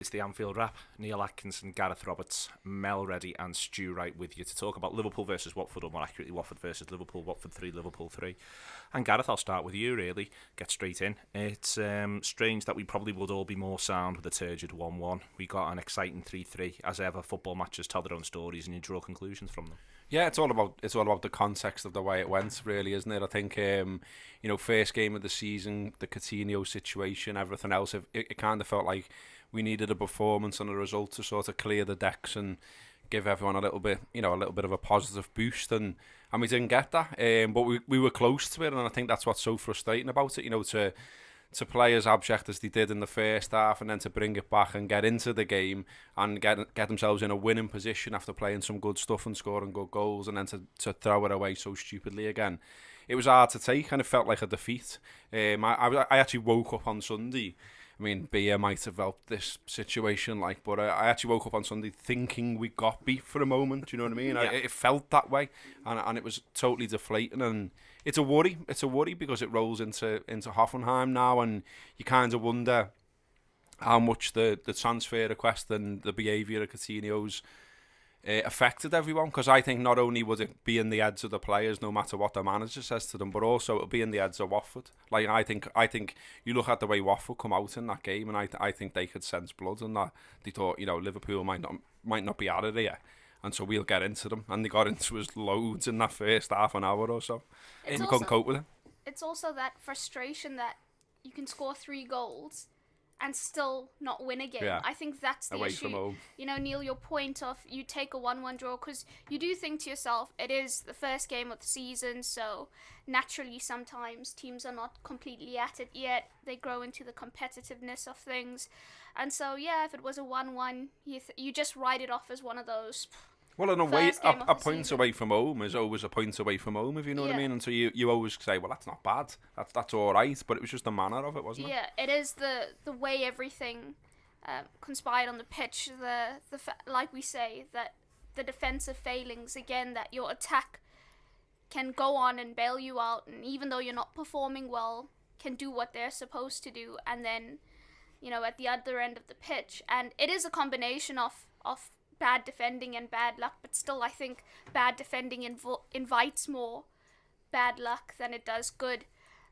It's the Anfield Wrap. Neil Atkinson, Gareth Roberts, Mel Reddy and Stu Wright with you to talk about Liverpool versus Watford, or more accurately Watford versus Liverpool, Watford 3, Liverpool 3. And Gareth, I'll start with you really, get straight in. It's strange that we probably would all be more sound with a turgid 1-1. We got an exciting 3-3. As ever, football matches tell their own stories and you draw conclusions from them. Yeah, it's all about the context of the way it went, really, isn't it? I think first game of the season, the Coutinho situation, everything else, it kind of felt like we needed a performance and a result to sort of clear the decks and give everyone a little bit of a positive boost, and we didn't get that. But we were close to it, and I think that's what's so frustrating about it. To play as abject as they did in the first half, and then to bring it back and get into the game and get themselves in a winning position after playing some good stuff and scoring good goals, and then to throw it away so stupidly again. It was hard to take, and it felt like a defeat. I actually woke up on Sunday. I mean, beer might have helped this situation, but I actually woke up on Sunday thinking we got beat for a moment. Do you know what I mean? Yeah. It felt that way, and it was totally deflating. And it's a worry. It's a worry because it rolls into Hoffenheim now, and you kind of wonder how much the transfer request and the behaviour of Coutinho's affected everyone, because I think not only would it be in the heads of the players, no matter what the manager says to them, but also it'll be in the heads of Watford. I think you look at the way Watford come out in that game, and I think they could sense blood, and that they thought Liverpool might not be out of there, and so we'll get into them, and they got into us loads in that first half an hour or so, and we couldn't cope with it. It's also that frustration that you can score 3 goals and still not win a game. Yeah. I think that's the away issue. From home. Neil, your point of you take a 1-1 draw, because you do think to yourself, it is the first game of the season, so naturally sometimes teams are not completely at it yet. They grow into the competitiveness of things. And so, yeah, if it was a 1-1, you just write it off as one of those... Well, in a way, a point away from home is always a point away from home, if you know what I mean. And so you always say, well, that's not bad. That's all right. But it was just the manner of it, wasn't it? Yeah, it is the way everything conspired on the pitch. Like we say, that the defensive failings, again, that your attack can go on and bail you out. And even though you're not performing well, can do what they're supposed to do. And then, at the other end of the pitch. And it is a combination of bad defending and bad luck, but still I think bad defending invites more bad luck than it does good.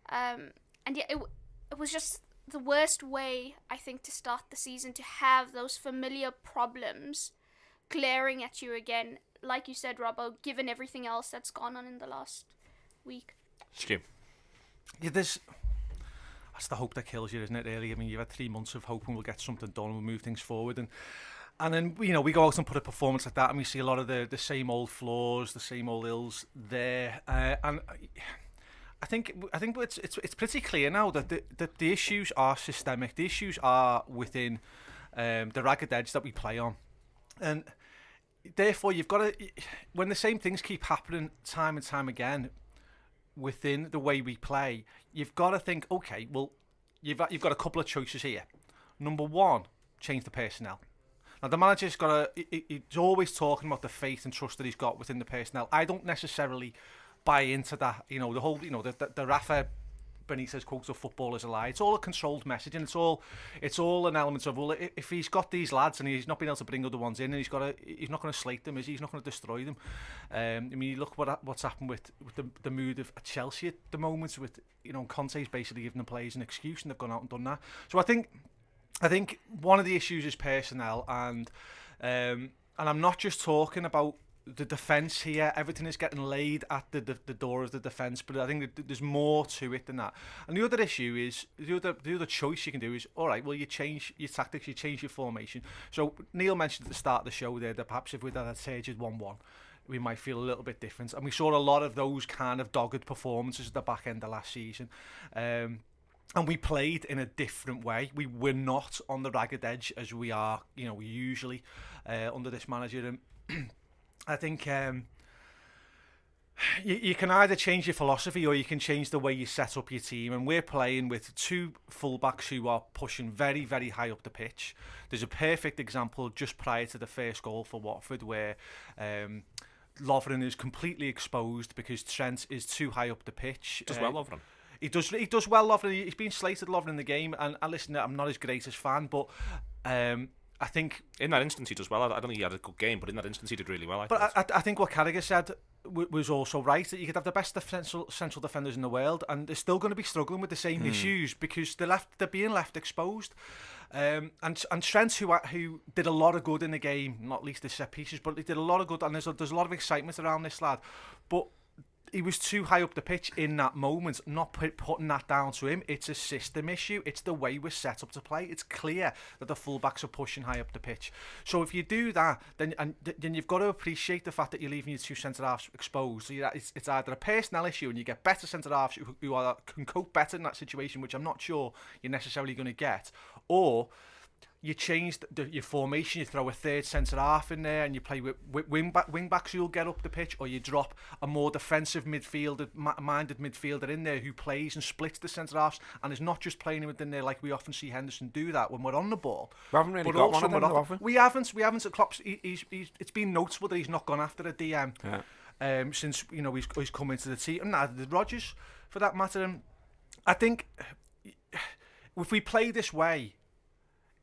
And yeah, it was just the worst way, I think, to start the season, to have those familiar problems glaring at you again, like you said, Robbo, given everything else that's gone on in the last week. Stu. Yeah, that's the hope that kills you, isn't it, really? I mean, you've had 3 months of hoping we'll get something done and we'll move things forward, and then, we go out and put a performance like that, and we see a lot of the same old flaws, the same old ills there. And I think it's pretty clear now that the issues are systemic. The issues are within the ragged edge that we play on, and therefore you've got to, when the same things keep happening time and time again within the way we play, you've got to think, okay, well, you've got a couple of choices here. Number one, change the personnel. Now, the manager's he's always talking about the faith and trust that he's got within the personnel. I don't necessarily buy into that. The whole, the Rafa Benitez quote of football is a lie. It's all a controlled message, and it's all an element of, well, if he's got these lads and he's not been able to bring other ones in, and he's not going to slate them, is he? He's not going to destroy them. I mean, you look what's happened with the mood of Chelsea at the moment, with Conte's basically giving the players an excuse, and they've gone out and done that. So I think one of the issues is personnel, and I'm not just talking about the defence here. Everything is getting laid at the door of the defence, but I think that there's more to it than that. And the other issue is, the other choice you can do is, all right, well, you change your tactics, you change your formation. So Neil mentioned at the start of the show there that perhaps if we'd had a turgid 1-1, we might feel a little bit different. And we saw a lot of those kind of dogged performances at the back end of last season. And we played in a different way. We were not on the ragged edge as we are, usually under this manager. And I think you can either change your philosophy or you can change the way you set up your team. And we're playing with 2 fullbacks who are pushing very, very high up the pitch. There's a perfect example just prior to the first goal for Watford where Lovren is completely exposed because Trent is too high up the pitch. Does well, Lovren. He does well, Lovren. He's been slated Lovren in the game, and listen, I'm not his greatest fan, but I think in that instance he does well. I don't think he had a good game, but in that instance he did really well. I think what Carragher said was also right, that you could have the best central defenders in the world and they're still going to be struggling with the same issues because they're being left exposed. And Trent, who did a lot of good in the game, not least the set pieces, but he did a lot of good, and there's a lot of excitement around this lad, but he was too high up the pitch in that moment, not putting that down to him. It's a system issue. It's the way we're set up to play. It's clear that the fullbacks are pushing high up the pitch. So if you do that, then you've got to appreciate the fact that you're leaving your two centre-halves exposed. So it's either a personnel issue and you get better centre-halves who can cope better in that situation, which I'm not sure you're necessarily going to get, or you change your formation, you throw a third centre-half in there and you play with wing-backs who'll get up the pitch, or you drop a more defensive minded midfielder in there who plays and splits the centre-halves and is not just playing within there like we often see Henderson do that when we're on the ball. We haven't really got one of them, have we? We haven't. Klopp's, it's been noticeable that he's not gone after a DM since he's come into the team. And neither did Rodgers, for that matter. And I think if we play this way,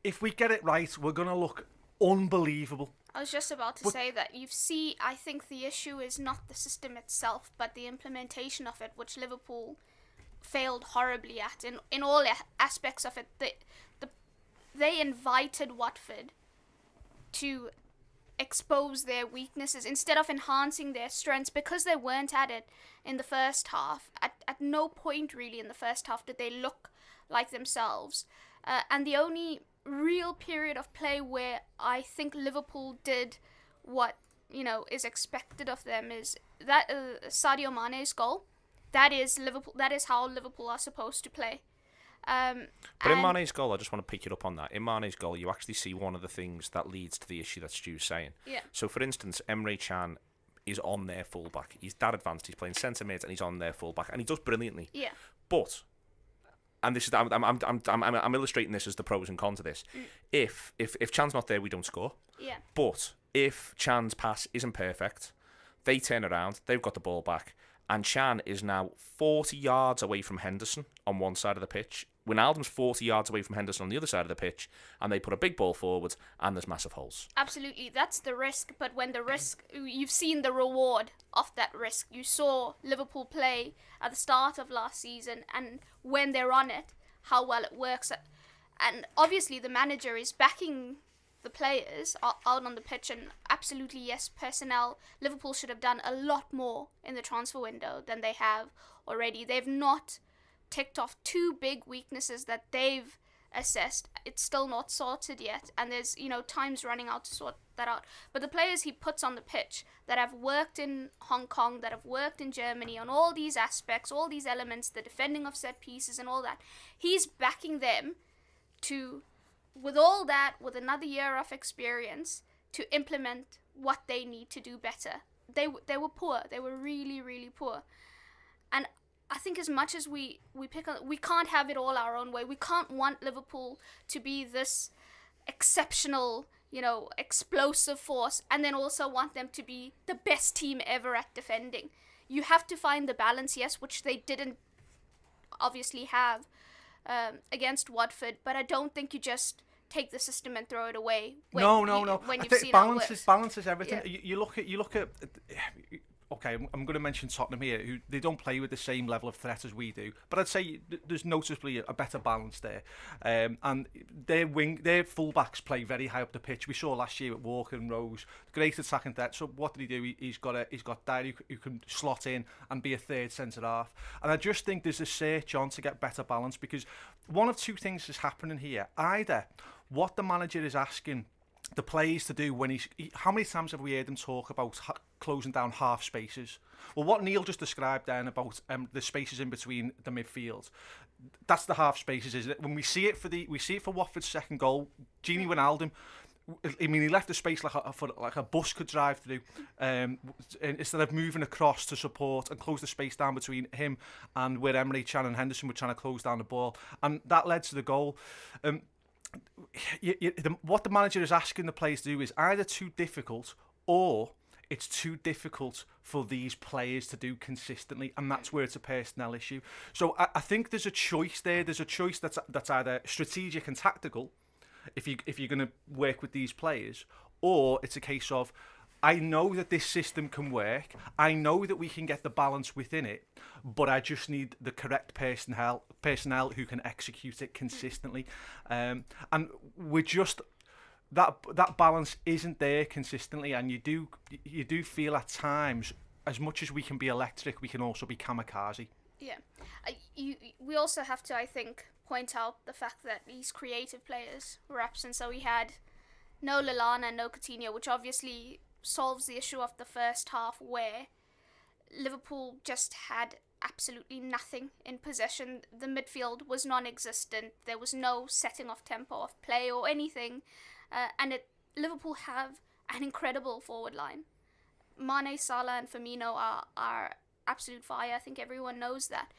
if we get it right, we're going to look unbelievable. I was just about to say that I think the issue is not the system itself, but the implementation of it, which Liverpool failed horribly at in all aspects of it. They invited Watford to expose their weaknesses instead of enhancing their strengths, because they weren't at it in the first half. At no point really in the first half did they look like themselves. And the only real period of play where I think Liverpool did what is expected of them is that Sadio Mane's goal. That is Liverpool. That is how Liverpool are supposed to play. But in Mane's goal, I just want to pick it up on that. In Mane's goal, you actually see one of the things that leads to the issue that Stu's saying. Yeah. So, for instance, Emre Can is on their fullback. He's that advanced. He's playing centre mid and he's on their fullback, and he does brilliantly. Yeah. But. And this is I'm illustrating this as the pros and cons of this. If Chan's not there, we don't score. Yeah. But if Chan's pass isn't perfect, they turn around, they've got the ball back, and Chan is now 40 yards away from Henderson on one side of the pitch. Wijnaldum's 40 yards away from Henderson on the other side of the pitch, and they put a big ball forward, and there's massive holes. Absolutely, that's the risk. But when the risk, you've seen the reward of that risk. You saw Liverpool play at the start of last season, and when they're on it, how well it works. And obviously, the manager is backing the players out on the pitch, and absolutely, yes, personnel. Liverpool should have done a lot more in the transfer window than they have already. They've not ticked off two big weaknesses that they've assessed. It's still not sorted yet, and there's time's running out to sort that out. But the players he puts on the pitch that have worked in Hong Kong, that have worked in Germany on all these aspects, all these elements, the defending of set pieces and all that, he's backing them to, with all that, with another year of experience, to implement what they need to do better. They were poor. They were really, really poor. And I think as much as we pick on, we can't have it all our own way. We can't want Liverpool to be this exceptional, explosive force, and then also want them to be the best team ever at defending. You have to find the balance, yes, which they didn't obviously have against Watford, but I don't think you just take the system and throw it away. When you've seen balance is everything. Yeah. You look at. Okay, I'm going to mention Tottenham here, who they don't play with the same level of threat as we do, but I'd say there's noticeably a better balance there. And their fullbacks play very high up the pitch. We saw last year at Walker and Rose, great attacking threat. So what did he do? He's got Dyer who can slot in and be a third centre half. And I just think there's a search on to get better balance, because one of two things is happening here. Either what the manager is asking the players to do when how many times have we heard him talk about closing down half spaces? Well, what Neil just described then about the spaces in between the midfield, that's the half spaces, isn't it? When we see it for Watford's second goal, Gini Wijnaldum, I mean, he left the space like a bus could drive through, instead of moving across to support and close the space down between him and where Emre Can and Henderson were trying to close down the ball, and that led to the goal. What the manager is asking the players to do is either too difficult, or it's too difficult for these players to do consistently, and that's where it's a personnel issue. So I think there's a choice there. There's a choice that's either strategic and tactical, if you're going to work with these players, or it's a case of, I know that this system can work. I know that we can get the balance within it, but I just need the correct personnel who can execute it consistently. And we're just that balance isn't there consistently, and you do feel at times, as much as we can be electric, we can also be kamikaze. Yeah, we also have to, I think, point out the fact that these creative players were absent. So we had no Lallana, no Coutinho, which obviously solves the issue of the first half, where Liverpool just had absolutely nothing in possession. The midfield was non-existent. There was no setting off tempo of play or anything. Liverpool have an incredible forward line. Mane, Salah and Firmino are absolute fire. I think everyone knows that.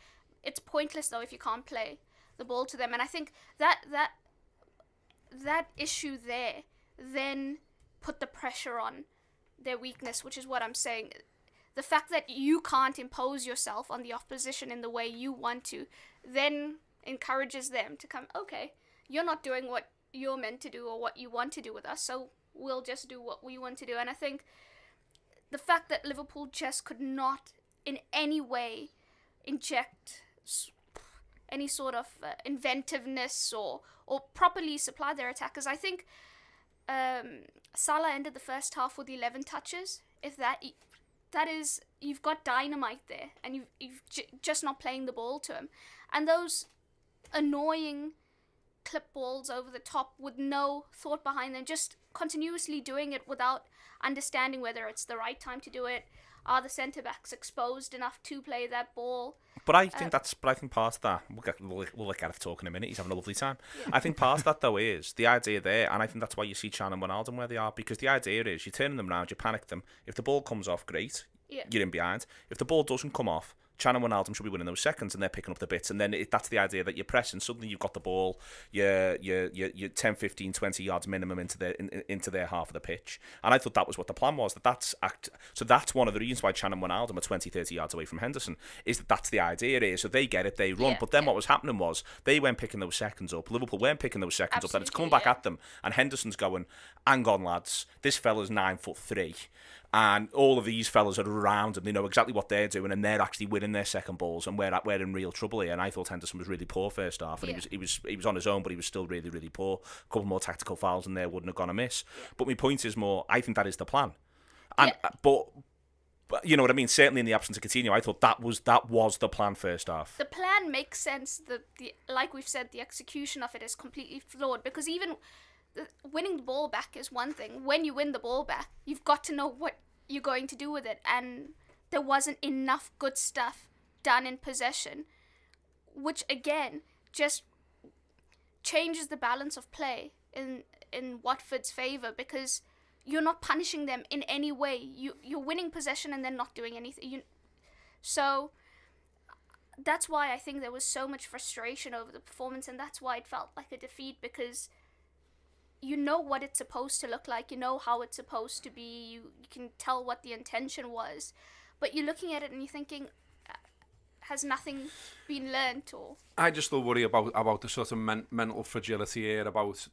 It's pointless though if you can't play the ball to them. And I think that issue there then put the pressure on their weakness, which is what I'm saying. The fact that you can't impose yourself on the opposition in the way you want to then encourages them to come, okay, you're not doing what you're meant to do or what you want to do with us, so we'll just do what we want to do. And I think the fact that Liverpool just could not in any way inject any sort of inventiveness or properly supply their attackers. I think Salah ended the first half with 11 touches. If that is, you've got dynamite there, and you've just not playing the ball to him. And those annoying clip balls over the top with no thought behind them, just continuously doing it without understanding whether it's the right time to do it. Are the centre backs exposed enough to play that ball? But I think part of that, we'll let Gareth talk in a minute, he's having a lovely time. Yeah. I think part of that though is the idea there, and I think that's why you see Chan and Wijnaldum where they are, because the idea is you're turning them around, you panic them. If the ball comes off, great, you're in behind. If the ball doesn't come off, Chan and Wijnaldum should be winning those seconds, and they're picking up the bits, and then that's the idea that you're pressing. Suddenly you've got the ball, you're 10, 15, 20 yards minimum into their half of the pitch. And I thought that was what the plan was. So that's one of the reasons why Chan and Wijnaldum are 20, 30 yards away from Henderson, is that's the idea here. So they get it, they run. But then what was happening was they weren't picking those seconds up. Liverpool weren't picking those seconds up. Then it's coming back at them, and Henderson's going, hang on lads, this fella's 9'3". And all of these fellas are around and they know exactly what they're doing, and they're actually winning their second balls, and we're in real trouble here. And I thought Henderson was really poor first half, and he was on his own, but he was still really, really poor. A couple more tactical fouls in there wouldn't have gone amiss. But my point is more, I think that is the plan. And but you know what I mean. Certainly in the absence of Coutinho, I thought that was the plan first half. The plan makes sense. The like we've said, the execution of it is completely flawed, because even winning the ball back is one thing. When you win the ball back, you've got to know what you're going to do with it, and there wasn't enough good stuff done in possession, which again just changes the balance of play in Watford's favour, because you're not punishing them in any way. You're winning possession and then not doing anything. So that's why I think there was so much frustration over the performance, and that's why it felt like a defeat, because you know what it's supposed to look like, you know how it's supposed to be, you can tell what the intention was, but you're looking at it and you're thinking, has nothing been learnt? Or I just still worry about the sort of mental fragility here. About,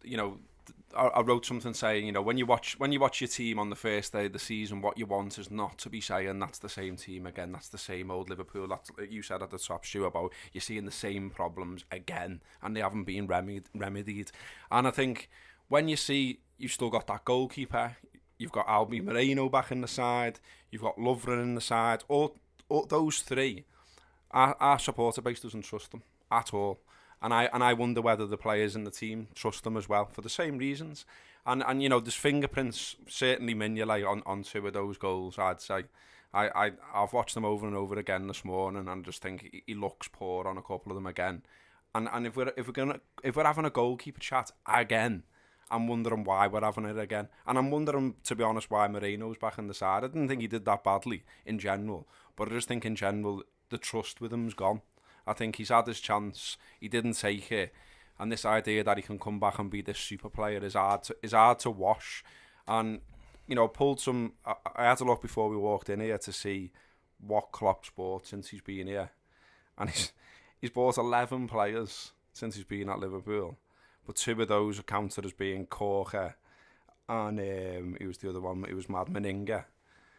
I wrote something saying, when you watch your team on the first day of the season, what you want is not to be saying that's the same team again, that's the same old Liverpool. That's, you said at the top, Stu, about you're seeing the same problems again, and they haven't been remedied. And I think when you see you've still got that goalkeeper, you've got Albi Moreno back in the side, you've got Lovren in the side, all those three, our supporter base doesn't trust them at all. And I wonder whether the players in the team trust them as well, for the same reasons. And there's fingerprints, certainly Mignolet on two of those goals, I'd say. I've watched them over and over again this morning, and just think he looks poor on a couple of them again. And if we're having a goalkeeper chat again, I'm wondering why we're having it again. And I'm wondering, to be honest, why Moreno's back in the side. I didn't think he did that badly in general, but I just think in general the trust with him's gone. I think he's had his chance, he didn't take it, and this idea that he can come back and be this super player is hard to wash. And pulled some. I had to look before we walked in here to see what Klopp's bought since he's been here, and he's bought 11 players since he's been at Liverpool. but 2 of those are counted as being Corker, and who was the other one? It was Mad Meninga.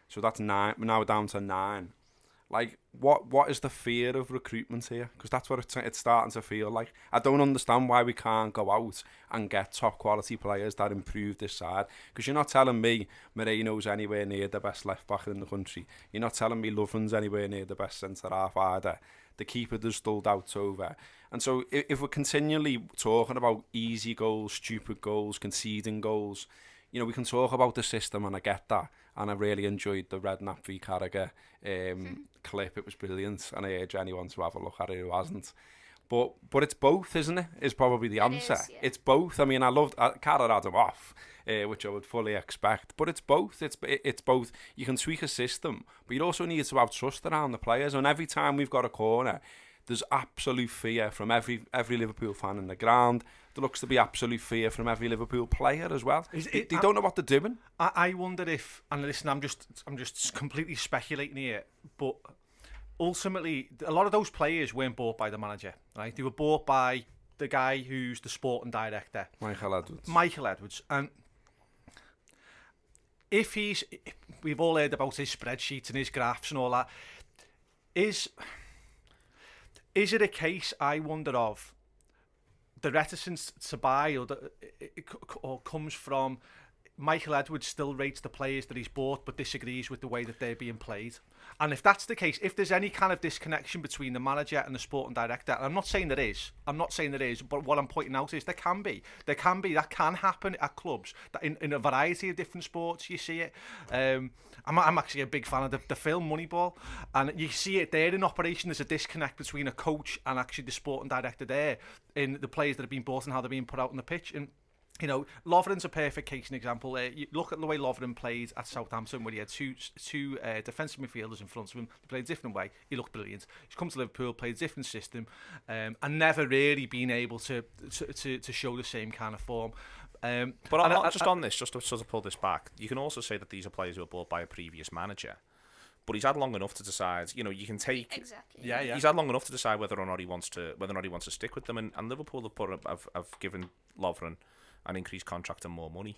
So that's 9. We're now down to 9. Like, what is the fear of recruitment here? Because that's what it's starting to feel like. I don't understand why we can't go out and get top quality players that improve this side. Because you're not telling me Moreno's anywhere near the best left back in the country. You're not telling me Lovren's anywhere near the best centre half either. The keeper, there's still doubts over. And so if we're continually talking about easy goals, stupid goals, conceding goals, you know, we can talk about the system, and I get that. And I really enjoyed the Redknapp v Carragher clip. It was brilliant, and I urge anyone to have a look at it who hasn't. But it's both, isn't it? Is probably the answer. Is, yeah. It's both. I mean, I loved Carragher had him off, which I would fully expect. But it's both. It's both. You can tweak a system, but you also need to have trust around the players. And every time we've got a corner, there's absolute fear from every Liverpool fan in the ground. There looks to be absolute fear from every Liverpool player as well. They don't know what they're doing. I wonder if, and listen, I'm just completely speculating here, but ultimately, a lot of those players weren't bought by the manager, right? They were bought by the guy who's the sporting director, Michael Edwards, and if we've all heard about his spreadsheets and his graphs and all that. Is it a case, I wonder, of the reticence to buy, or comes from Michael Edwards still rates the players that he's bought but disagrees with the way that they're being played? And if that's the case, if there's any kind of disconnection between the manager and the sporting director, and I'm not saying there is, but what I'm pointing out is there can be, that can happen at clubs, that in a variety of different sports you see it. I'm actually a big fan of the film Moneyball, and you see it there in operation. There's a disconnect between a coach and actually the sporting director there in the players that have been bought and how they're being put out on the pitch. And you know, Lovren's a perfect case and example. You look at the way Lovren played at Southampton, where he had two defensive midfielders in front of him. They played a different way. He looked brilliant. He's come to Liverpool, played a different system, and never really been able to show the same kind of form. But just on this, just to sort of pull this back, you can also say that these are players who were bought by a previous manager. But he's had long enough to decide. You know, you can take exactly. Yeah. He's had long enough to decide whether or not he wants to stick with them. And Liverpool have given Lovren an increased contract and more money.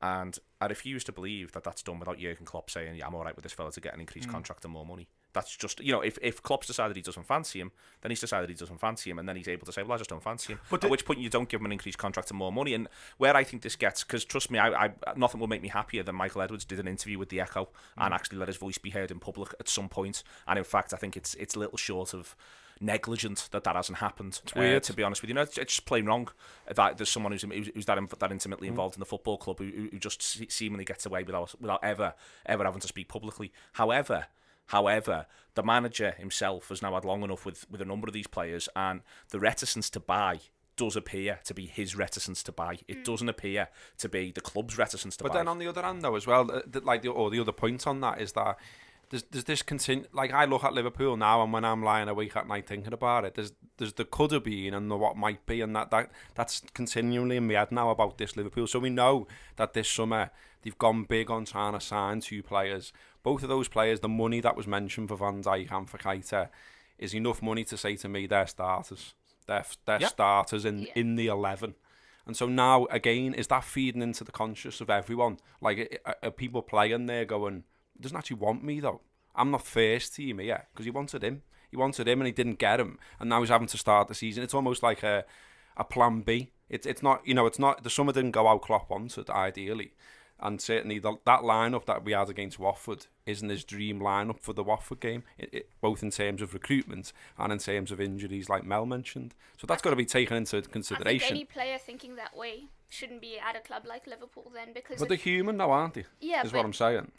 And I refuse to believe that that's done without Jürgen Klopp saying, yeah, I'm all right with this fella to get an increased contract and more money. That's just, you know, if Klopp's decided he doesn't fancy him, then he's decided he doesn't fancy him, and then he's able to say, well, I just don't fancy him. But at which point you don't give him an increased contract and more money. And where I think this gets, because trust me, I nothing will make me happier than Michael Edwards did an interview with The Echo and actually let his voice be heard in public at some point. And in fact, I think it's a little short of negligent that hasn't happened. It's weird, to be honest with you. No, it's just plain wrong that there's someone who's that intimately involved in the football club who just seemingly gets away without ever having to speak publicly. However, the manager himself has now had long enough with a number of these players, and the reticence to buy does appear to be his reticence to buy. It doesn't appear to be the club's reticence to buy. But then on the other hand, though, as well, the other point on that is that there's this like I look at Liverpool now, and when I'm lying awake at night thinking about it, there's the could have been and the what might be, and that's continually in my head now about this Liverpool. So we know that this summer they've gone big on trying to sign 2 players. Both of those players, the money that was mentioned for Van Dijk and for Keita is enough money to say to me they're starters. They're starters in the 11. And so now, again, is that feeding into the conscious of everyone? Like, are people playing there going, he doesn't actually want me, though. I'm not first team here, because he wanted him. He wanted him and he didn't get him. And now he's having to start the season. It's almost like a plan B. It's not, you know, it's not, the summer didn't go out Klopp wanted, ideally. And certainly that lineup that we had against Watford isn't his dream lineup for the Watford game, both in terms of recruitment and in terms of injuries, like Mel mentioned. So that's got to be taken into consideration. I think any player thinking that way shouldn't be at a club like Liverpool then, because... But they're human now, aren't they? Yeah, is what I'm saying.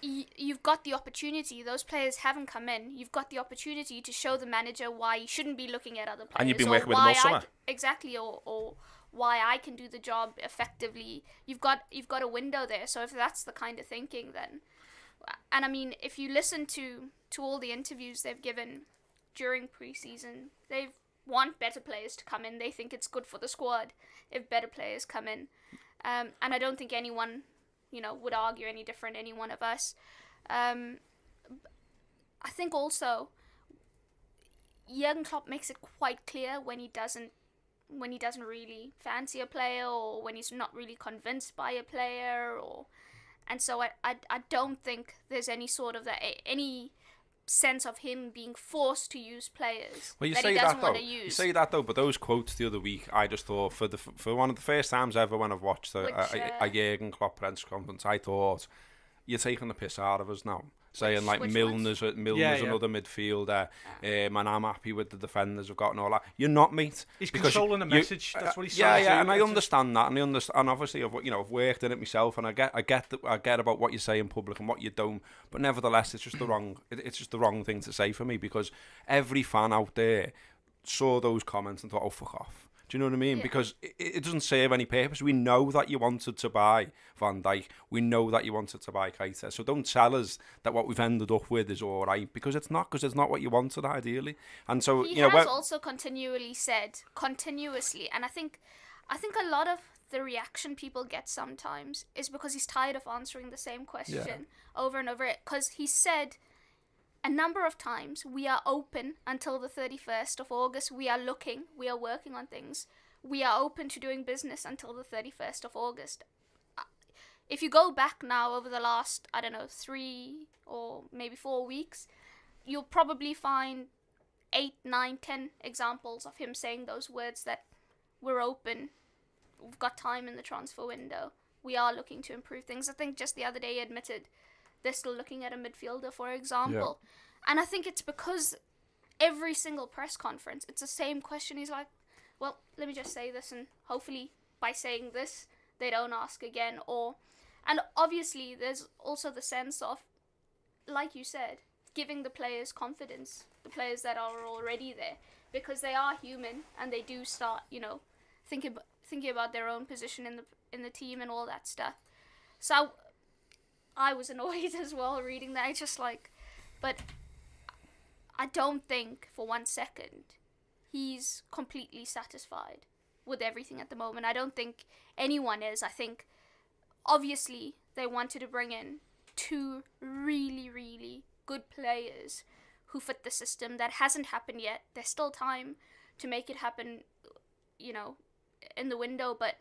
You've got the opportunity. Those players haven't come in. You've got the opportunity to show the manager why you shouldn't be looking at other players. And you've been working with them all summer. Exactly, or why I can do the job effectively. You've got a window there. So if that's the kind of thinking, then, and I mean, if you listen to all the interviews they've given during pre-season, they want better players to come in. They think it's good for the squad if better players come in, and I don't think anyone, you know, would argue any different. Any one of us. I think also Jürgen Klopp makes it quite clear when he doesn't when he doesn't really fancy a player, or when he's not really convinced by a player, and so I don't think there's any sort of any sense of him being forced to use players well, you that say he doesn't that though. want to use. You say that though, but those quotes the other week, I just thought for one of the first times ever when I've watched a Jürgen Klopp press conference, I thought you're taking the piss out of us now. Saying like Milner's another midfielder, and I'm happy with the defenders we've got and all that. You're not, mate. He's controlling the message. That's what he's saying. Yeah, and I understand that, and obviously I've worked in it myself, and I get about what you say in public and what you don't. But nevertheless, it's just the wrong thing to say for me, because every fan out there saw those comments and thought, oh, fuck off. Do you know what I mean? Yeah. Because it doesn't serve any purpose. We know that you wanted to buy Van Dijk. We know that you wanted to buy Keita. So don't tell us that what we've ended up with is all right, because it's not. Because it's not what you wanted ideally. And so he has also continuously, and I think a lot of the reaction people get sometimes is because he's tired of answering the same question over and over. Because he said a number of times, we are open until the 31st of August. We are working on things. We are open to doing business until the 31st of August. If you go back now over the last, 3 or maybe 4 weeks, you'll probably find 8, 9, 10 examples of him saying those words, that we're open, we've got time in the transfer window, we are looking to improve things. I think just the other day he admitted they're still looking at a midfielder, for example. Yeah. And I think it's because every single press conference, it's the same question. He's like, well, let me just say this, and hopefully by saying this, they don't ask again. And obviously, there's also the sense of, like you said, giving the players confidence, the players that are already there, because they are human, and they do start, thinking about their own position in the team and all that stuff. So I was annoyed as well reading that. But I don't think for 1 second he's completely satisfied with everything at the moment. I don't think anyone is. I think obviously they wanted to bring in 2 really, really good players who fit the system. That hasn't happened yet. There's still time to make it happen, in the window, but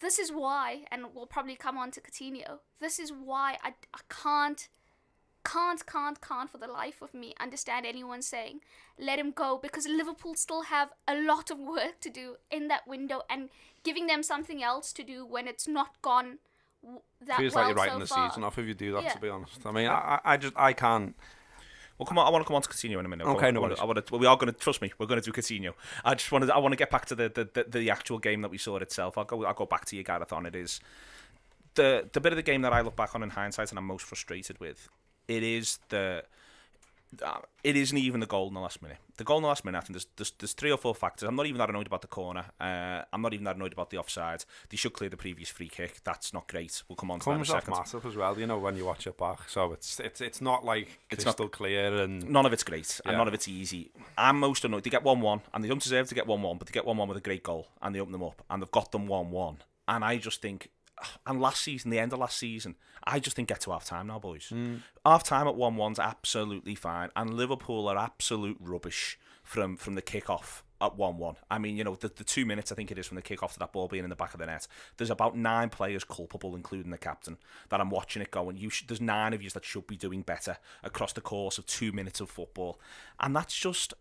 this is why, and we'll probably come on to Coutinho, this is why I can't for the life of me understand anyone saying let him go, because Liverpool still have a lot of work to do in that window, and giving them something else to do when it's not gone that feels well like you're writing so the far. season off if you do that, to be honest. I mean, I can't. Well, come on. I want to come on to Coutinho in a minute. Okay, no worries. We are going to, trust me, we're going to do Coutinho. I want to get back to the actual game that we saw itself. I'll go back to you, Gareth, on it. Is the bit of the game that I look back on in hindsight and I'm most frustrated with. It isn't even the goal in the last minute. The goal in the last minute, I think there's 3 or 4 factors. I'm not even that annoyed about the corner. I'm not even that annoyed about the offside. They should clear the previous free kick. That's not great. We'll come on to that in a second. Comes off massive as well, when you watch it back. So it's not like it's crystal clear, and none of it's great, and none of it's easy. I'm most annoyed. They get 1-1, and they don't deserve to get 1-1, but they get 1-1 with a great goal, and they open them up, and they've got them 1-1. And I just think, and the end of last season, I just think get to half time now, boys. Half time at 1-1's absolutely fine, and Liverpool are absolute rubbish from the kick-off at 1-1. I mean, the 2 minutes I think it is from the kick-off to that ball being in the back of the net, there's about 9 players culpable, including the captain, that I'm watching it going, there's 9 of you that should be doing better across the course of 2 minutes of football. And it's just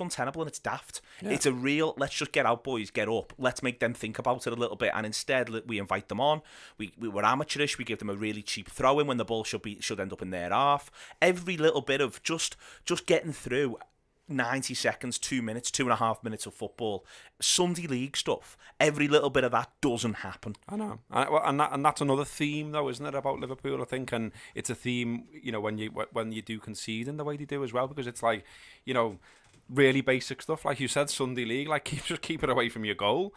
untenable, and it's daft. Yeah. It's a real, let's just get out, boys, get up. Let's make them think about it a little bit, and instead we invite them on. We were amateurish. We give them a really cheap throw-in when the ball should end up in their half. Every little bit of just getting through 90 seconds, 2 minutes, 2.5 minutes of football, Sunday league stuff. Every little bit of that doesn't happen. I know, and that's another theme, though, isn't it, about Liverpool? I think, and it's a theme, when you do concede in the way they do as well, because it's like, really basic stuff, like you said, Sunday league, like just keep it away from your goal.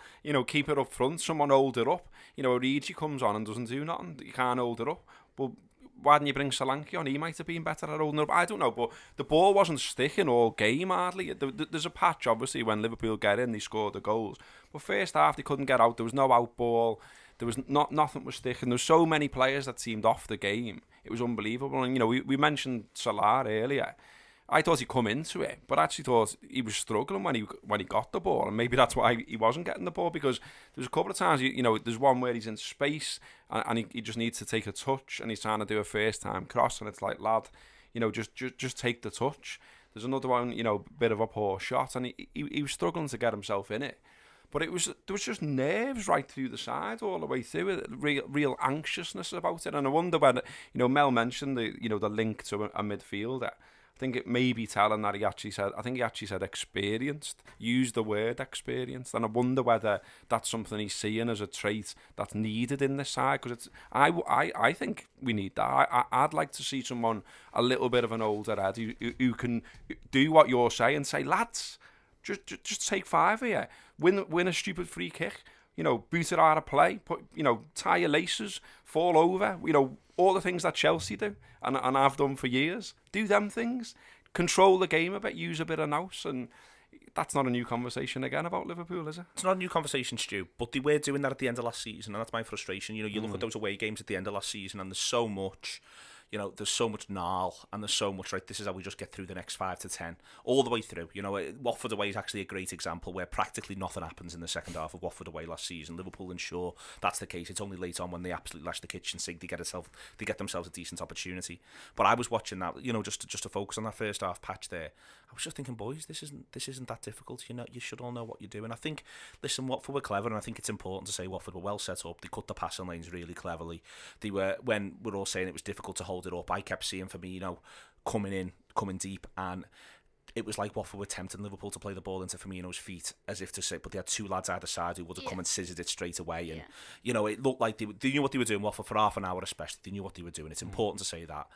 Keep it up front. Someone hold it up. Origi comes on and doesn't do nothing. You can't hold it up. Well, why didn't you bring Solanke on? He might have been better at holding it up. I don't know, but the ball wasn't sticking all game hardly. There's a patch, obviously, when Liverpool get in, they scored the goals. But first half, they couldn't get out. There was no out ball. There was nothing was sticking. There were so many players that seemed off the game. It was unbelievable. And, we mentioned Salah earlier. I thought he'd come into it, but I actually thought he was struggling when he got the ball, and maybe that's why he wasn't getting the ball, because there's a couple of times, there's one where he's in space and he just needs to take a touch, and he's trying to do a first time cross, and it's like, lad, just take the touch. There's another one, bit of a poor shot, and he was struggling to get himself in it. But there was just nerves right through the side all the way through it, real anxiousness about it. And I wonder whether, Mel mentioned the link to a midfielder. I think it may be telling that he actually said experienced, used the word experienced. And I wonder whether that's something he's seeing as a trait that's needed in this side. Because I think we need that. I'd like to see someone a little bit of an older head who can do what you're saying, say, lads, just take 5 here. Win a stupid free kick, boot it out of play, tie your laces, fall over, all the things that Chelsea do and I've done for years. Do them things, control the game a bit, use a bit of nous, and that's not a new conversation again about Liverpool, is it? It's not a new conversation, Stu, but they were doing that at the end of last season, and that's my frustration. You look at those away games at the end of last season, and there's so much... there's so much gnarl, and there's so much, right, this is how we just get through the next 5 to 10, all the way through. Watford away is actually a great example where practically nothing happens in the second half of Watford away last season. Liverpool, and sure, that's the case. It's only late on when they absolutely lash the kitchen sink, they get themselves a decent opportunity. But I was watching that, just to focus on that first half patch there. I was just thinking, boys, this isn't that difficult. You should all know what you're doing. I think, listen, Watford were clever, and I think it's important to say Watford were well set up. They cut the passing lanes really cleverly. They were, when we're all saying it was difficult to hold it up, I kept seeing Firmino coming deep, and it was like Watford were tempting Liverpool to play the ball into Firmino's feet, as if to say, but they had 2 lads either side who would have come and scissored it straight away, and it looked like they knew what they were doing. Watford, for half an hour especially, they knew what they were doing. It's important to say that.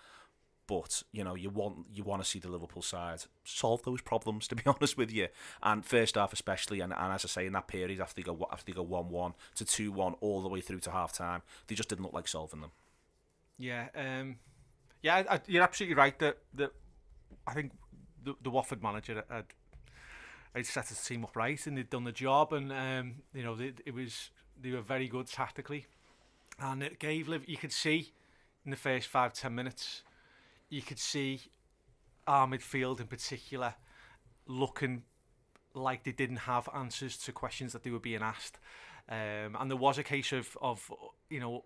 But you want to see the Liverpool side solve those problems, to be honest with you. And first half especially, and as I say, in that period after they go 1-1 to 2-1 all the way through to half time, they just didn't look like solving them. Yeah, you're absolutely right that I think the Watford manager had set his team up right, and they'd done the job, and they were very good tactically, and it gave you could see in the first 5-10 minutes. You could see our midfield in particular looking like they didn't have answers to questions that they were being asked. And there was a case of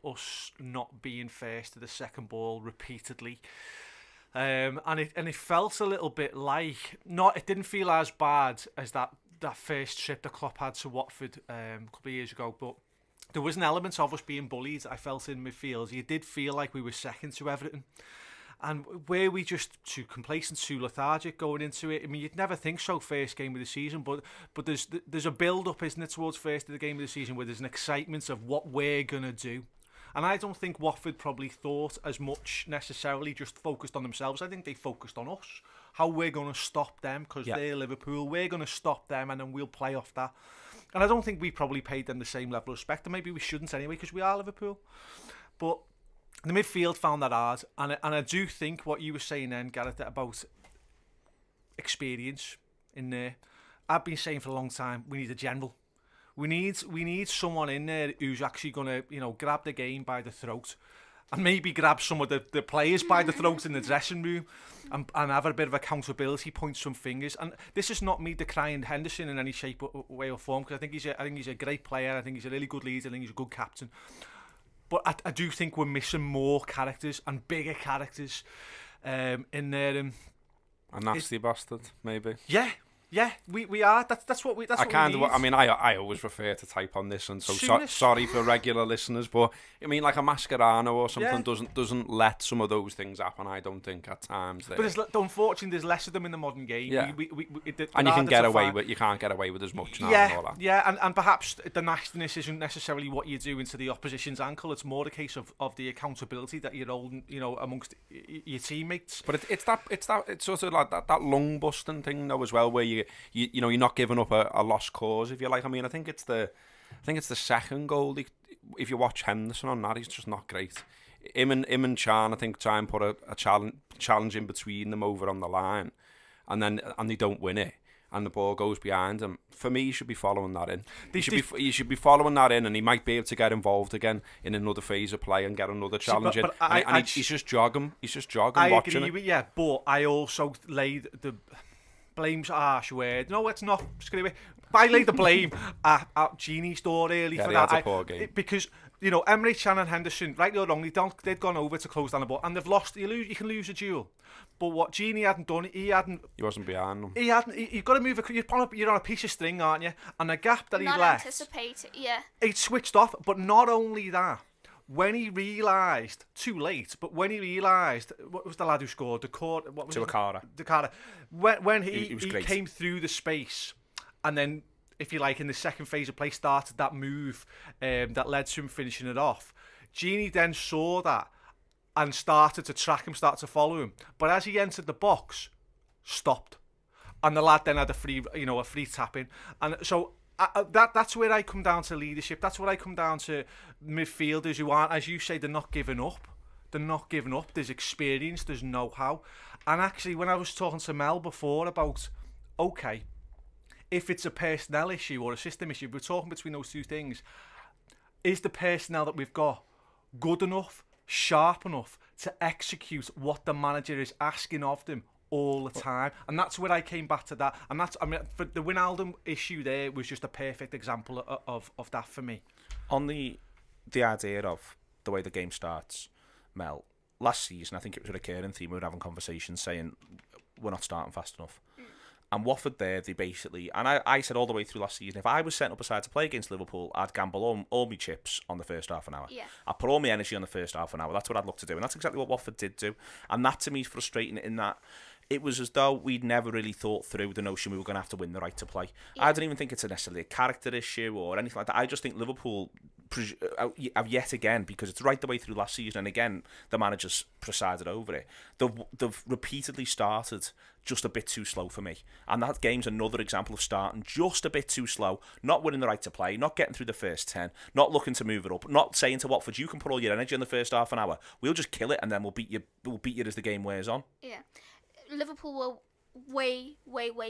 us not being first to the second ball repeatedly. And it felt a little bit like, it didn't feel as bad as that first trip that Klopp had to Watford a couple of years ago, but there was an element of us being bullied, I felt, in midfield. You did feel like we were second to everything. And were we just too complacent, too lethargic going into it? I mean, you'd never think so first game of the season, but there's a build-up, isn't it, towards first of the game of the season, where there's an excitement of what we're going to do. And I don't think Watford probably thought as much necessarily just focused on themselves. I think they focused on us, how we're going to stop them, because they're Liverpool. We're going to stop them, and then we'll play off that. And I don't think we probably paid them the same level of respect, and maybe we shouldn't anyway, because we are Liverpool. But the midfield found that hard, and I do think what you were saying then, Gareth, about experience in there. I've been saying for a long time, we need a general. We need someone in there who's actually going to, grab the game by the throat, and maybe grab some of the players by the throat in the dressing room, and have a bit of accountability, point some fingers. And this is not me decrying Henderson in any shape, way or form, because I think he's a great player. I think he's a really good leader. I think he's a good captain. But I do think we're missing more characters and bigger characters in there. A nasty bastard, maybe. Yeah, we are. That's what we. That's what we need. I mean, I always refer to type on this, and sorry for regular listeners, but I mean, like a Mascherano or something doesn't let some of those things happen. I don't think at times. But unfortunately, there's less of them in the modern game. Yeah. And you can get away with. You can't get away with as much now. Yeah, and all that. Yeah, and perhaps the nastiness isn't necessarily what you do into the opposition's ankle. It's more the case of the accountability that you're holding, amongst your teammates. But it's sort of like that lung busting thing though as well, where you're not giving up a lost cause, if you like. I mean, I think it's the second goal. If you watch Henderson on that, he's just not great. Him and Chan, I think, try and put a challenge in between them over on the line, and they don't win it. and the ball goes behind him, for me, he should be following that in. He should be following that in, and he might be able to get involved again in another phase of play and get another challenge in. He's just jogging. He's just jogging, watching it. Yeah, but I also laid the blame's a harsh word. No, it's not. I laid the blame at Gini's door early for that. Had a poor game. Because, you know, Emery, Chan and Henderson, rightly or wrongly, they'd gone over to close down the ball, and they've lost. You can lose a duel. But what Gini hadn't done, he wasn't behind them. You've got to move. You're on a piece of string, aren't you? And the gap that he left. Not anticipate, yeah. He'd switched off, but not only that. When he realised, too late, but when he realised, what was the lad who scored? Dakara. When he came through the space, and then, if you like, in the second phase of play, started that move that led to him finishing it off. Gini then saw that and started to track him, started to follow him. But as he entered the box, stopped. And the lad then had a free tap in. And so that's where I come down to leadership. That's where I come down to midfielders who aren't, as you say, they're not giving up. They're not giving up. There's experience, there's know-how. And actually, when I was talking to Mel before about, okay, if it's a personnel issue or a system issue, we're talking between those two things. Is the personnel that we've got good enough, sharp enough to execute what the manager is asking of them all the time? And that's where I came back to that. And that's, I mean, for the Wijnaldum issue there was just a perfect example of that for me. On the idea of the way the game starts, Mel, last season, I think it was a recurring theme, we were having conversations saying we're not starting fast enough. And Watford there, they basically... And I said all the way through last season, if I was setting up a side to play against Liverpool, I'd gamble all my chips on the first half an hour. Yeah. I'd put all my energy on the first half an hour. That's what I'd look to do. And that's exactly what Watford did do. And that, to me, is frustrating in that it was as though we'd never really thought through the notion we were going to have to win the right to play. Yeah. I don't even think it's necessarily a character issue or anything like that. I just think Liverpool have yet again, because it's right the way through last season, and again, the manager's presided over it, they've repeatedly started just a bit too slow for me. And that game's another example of starting just a bit too slow, not winning the right to play, not getting through the first 10, not looking to move it up, not saying to Watford, you can put all your energy in the first half an hour, we'll just kill it and then we'll beat you as the game wears on. Yeah. Liverpool were way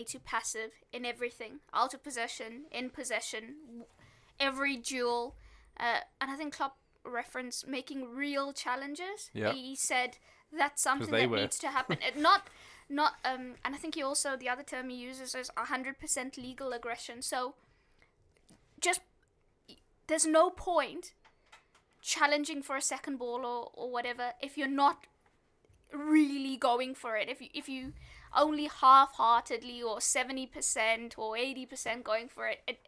too passive in everything. Out of possession, in possession, every duel. And I think Klopp referenced making real challenges. Yeah. He said that's something that needs to happen. And I think he also, the other term he uses is 100% legal aggression. So just, there's no point challenging for a second ball or whatever if you're not really going for it. If you only half-heartedly or 70% or 80% going for it,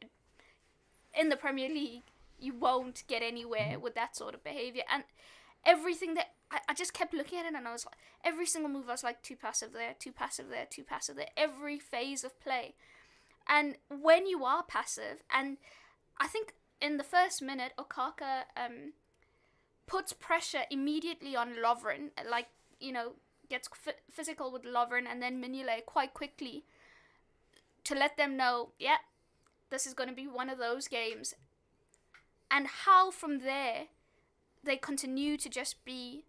in the Premier League, you won't get anywhere with that sort of behaviour. And everything that I just kept looking at it, and I was like, every single move I was like, too passive there, too passive there, too passive there, every phase of play. And when you are passive, and I think in the first minute, Okaka puts pressure immediately on Lovren, like, you know, gets physical with Lovren and then Mignolet quite quickly to let them know, yeah, this is going to be one of those games. And how from there they continue to just be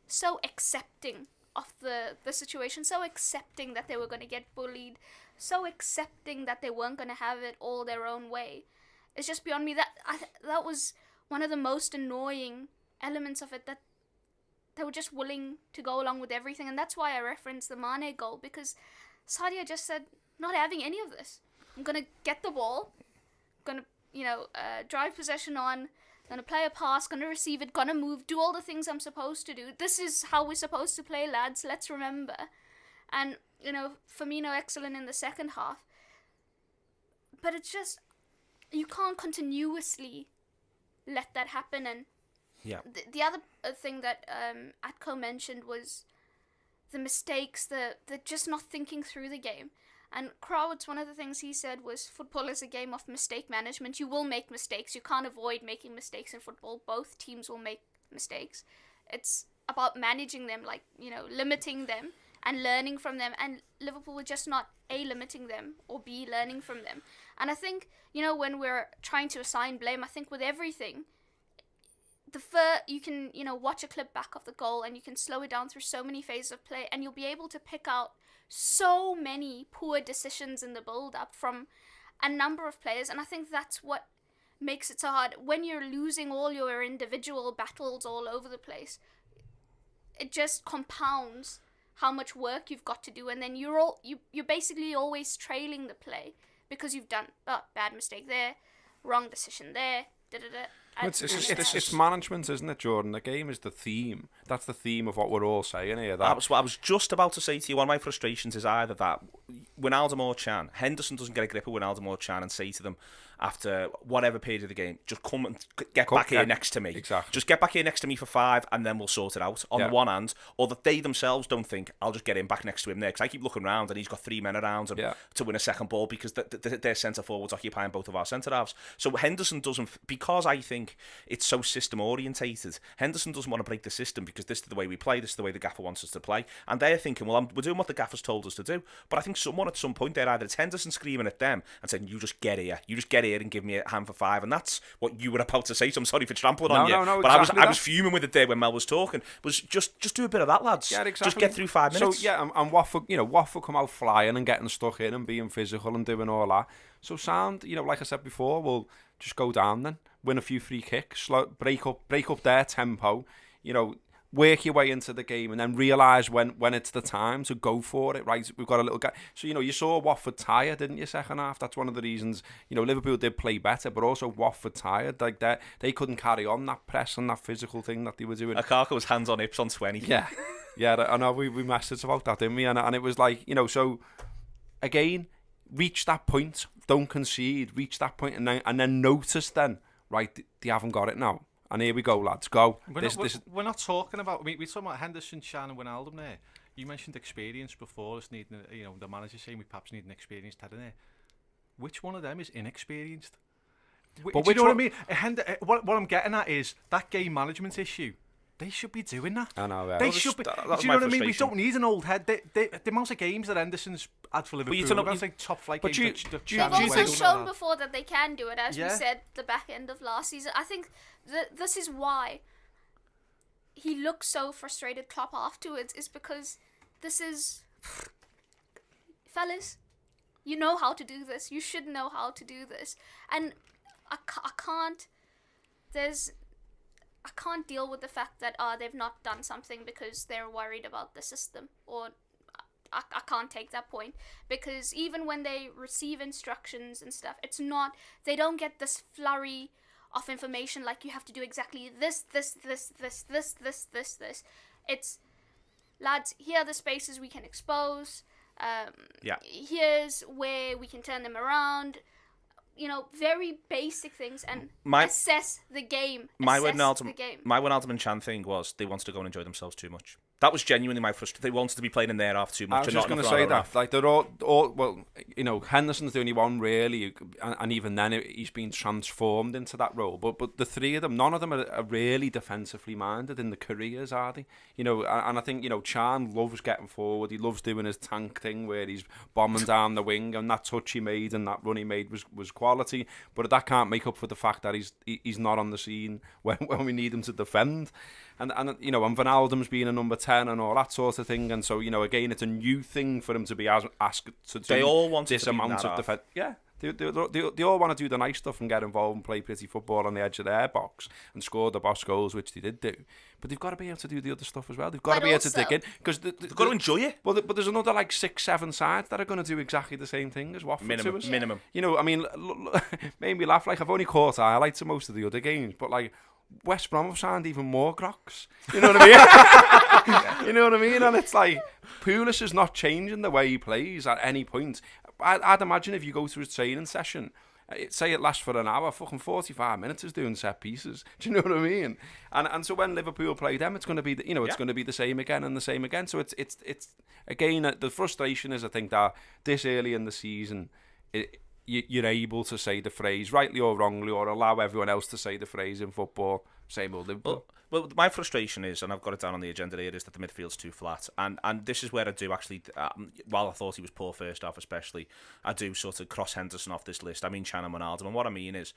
so accepting of the situation, so accepting that they were going to get bullied, so accepting that they weren't going to have it all their own way. It's just beyond me. That was one of the most annoying elements of it, that they were just willing to go along with everything. And that's why I referenced the Mane goal, because Sadia just said, not having any of this. I'm going to get the ball, going to, drive possession on, going to play a pass, going to receive it, going to move, do all the things I'm supposed to do. This is how we're supposed to play, lads, let's remember. And, Firmino excellent in the second half. But it's just, you can't continuously let that happen. And yeah. The other thing that Atco mentioned was the mistakes, the just not thinking through the game. And Crowds, one of the things he said was, football is a game of mistake management. You will make mistakes. You can't avoid making mistakes in football. Both teams will make mistakes. It's about managing them, limiting them and learning from them. And Liverpool were just not A, limiting them, or B, learning from them. And I think, when we're trying to assign blame, I think with everything, you can, watch a clip back of the goal and you can slow it down through so many phases of play, and you'll be able to pick out so many poor decisions in the build-up from a number of players, and I think that's what makes it so hard. When you're losing all your individual battles all over the place, it just compounds how much work you've got to do, and then you're basically always trailing the play because you've done bad mistake there, wrong decision there, It's management, isn't it, Jordan? The game is the theme. That's the theme of what we're all saying here. I was just about to say to you, one of my frustrations is either that Wijnaldum or Can, Henderson doesn't get a grip of Wijnaldum or Can and say to them after whatever period of the game, just come and get back here next to me. Exactly. Just get back here next to me for 5 and then we'll sort it out on the one hand. Or that they themselves don't think, I'll just get him back next to him there. Because I keep looking around and he's got 3 men around him to win a second ball because their centre forwards occupying both of our centre halves. So Henderson doesn't, because I think it's so system orientated, Henderson doesn't want to break the system because this is the way we play, this is the way the gaffer wants us to play. And they're thinking, well, we're doing what the gaffer's told us to do. But I think someone at some point there, either it's Henderson screaming at them and saying, you just get here and give me a hand for 5. And that's what you were about to say, so I'm sorry for trampling on you. No, but exactly I was fuming with it there when Mel was talking. Was just do a bit of that, lads. Yeah, exactly. Just get through 5 minutes. So, yeah, and Watford come out flying and getting stuck in and being physical and doing all that. So sound, like I said before, we'll just go down then, win a few free kicks, break up their tempo, work your way into the game and then realise when it's the time to go for it, right? We've got a little guy. So, you saw Watford tired, didn't you, second half? That's one of the reasons, Liverpool did play better, but also Watford tired. Like, they couldn't carry on that press and that physical thing that they were doing. Akaka was hands on hips on 20. Yeah. Yeah, I know we messaged about that, didn't we? And it was like, so, again, reach that point, don't concede, reach that point, and then notice then, right, they haven't got it now. And here we go, lads. Go. We're not talking about. We're talking about Henderson, Can, and Wijnaldum there. You mentioned experience before. Us needing, the manager saying we perhaps need an experienced head in there. Which one of them is inexperienced? Do you know what I mean? What I'm getting at is that game management issue. They should be doing that. I know. Yeah. They should be. Do you know what I mean? We don't need an old head. The amount of games that Henderson's had for Liverpool, that's like top flight games. They've also shown before that they can do it, as we said the back end of last season. I think this is why he looks so frustrated, Klopp, afterwards, is because this is, fellas, you know how to do this. You should know how to do this, and I can't deal with the fact that they've not done something because they're worried about the system, or I can't take that point, because even when they receive instructions and stuff, they don't get this flurry of information like you have to do exactly this. It's, lads, here are the spaces we can expose. Here's where we can turn them around. Very basic things, and assess the game. My Wijnaldum and Can thing was they wanted to go and enjoy themselves too much. That was genuinely my frustration. They wanted to be playing in their half too much. I was just going to say that. Like, they're all well, Henderson's the only one really, and even then he's been transformed into that role. But the three of them, none of them are really defensively minded in the careers, are they? And I think, Can loves getting forward. He loves doing his tank thing where he's bombing down the wing, and that touch he made and that run he made was quality. But that can't make up for the fact that he's not on the scene when we need him to defend. And Wijnaldum's being a number 10 and all that sort of thing. And so, again, it's a new thing for him to be asked to do. They all want this amount of defence. Yeah, they all want to do the nice stuff and get involved and play pretty football on the edge of their box and score the boss goals, which they did do. But they've got to be able to do the other stuff as well. They've got to be able to dig in. Because they've got to enjoy it. Well, but there's another 6-7 sides that are going to do exactly the same thing as Watford. Minimum. Made me laugh. I've only caught highlights of most of the other games, but West Brom have signed even more Crocs. You know what I mean? You know what I mean? And it's like, Pulis is not changing the way he plays at any point. I'd imagine if you go to his training session, say it lasts for an hour, fucking 45 minutes is doing set pieces. Do you know what I mean? And so when Liverpool play them, it's going to be it's going to be the same again and the same again. So it's again, the frustration is, I think, that this early in the season, you're able to say the phrase, rightly or wrongly, or allow everyone else to say the phrase in football, same old Liverpool. Well, my frustration is, and I've got it down on the agenda here, is that the midfield's too flat. And this is where I do actually, while I thought he was poor first half especially, I do sort of cross Henderson off this list. I mean Can and Wijnaldum. And what I mean is,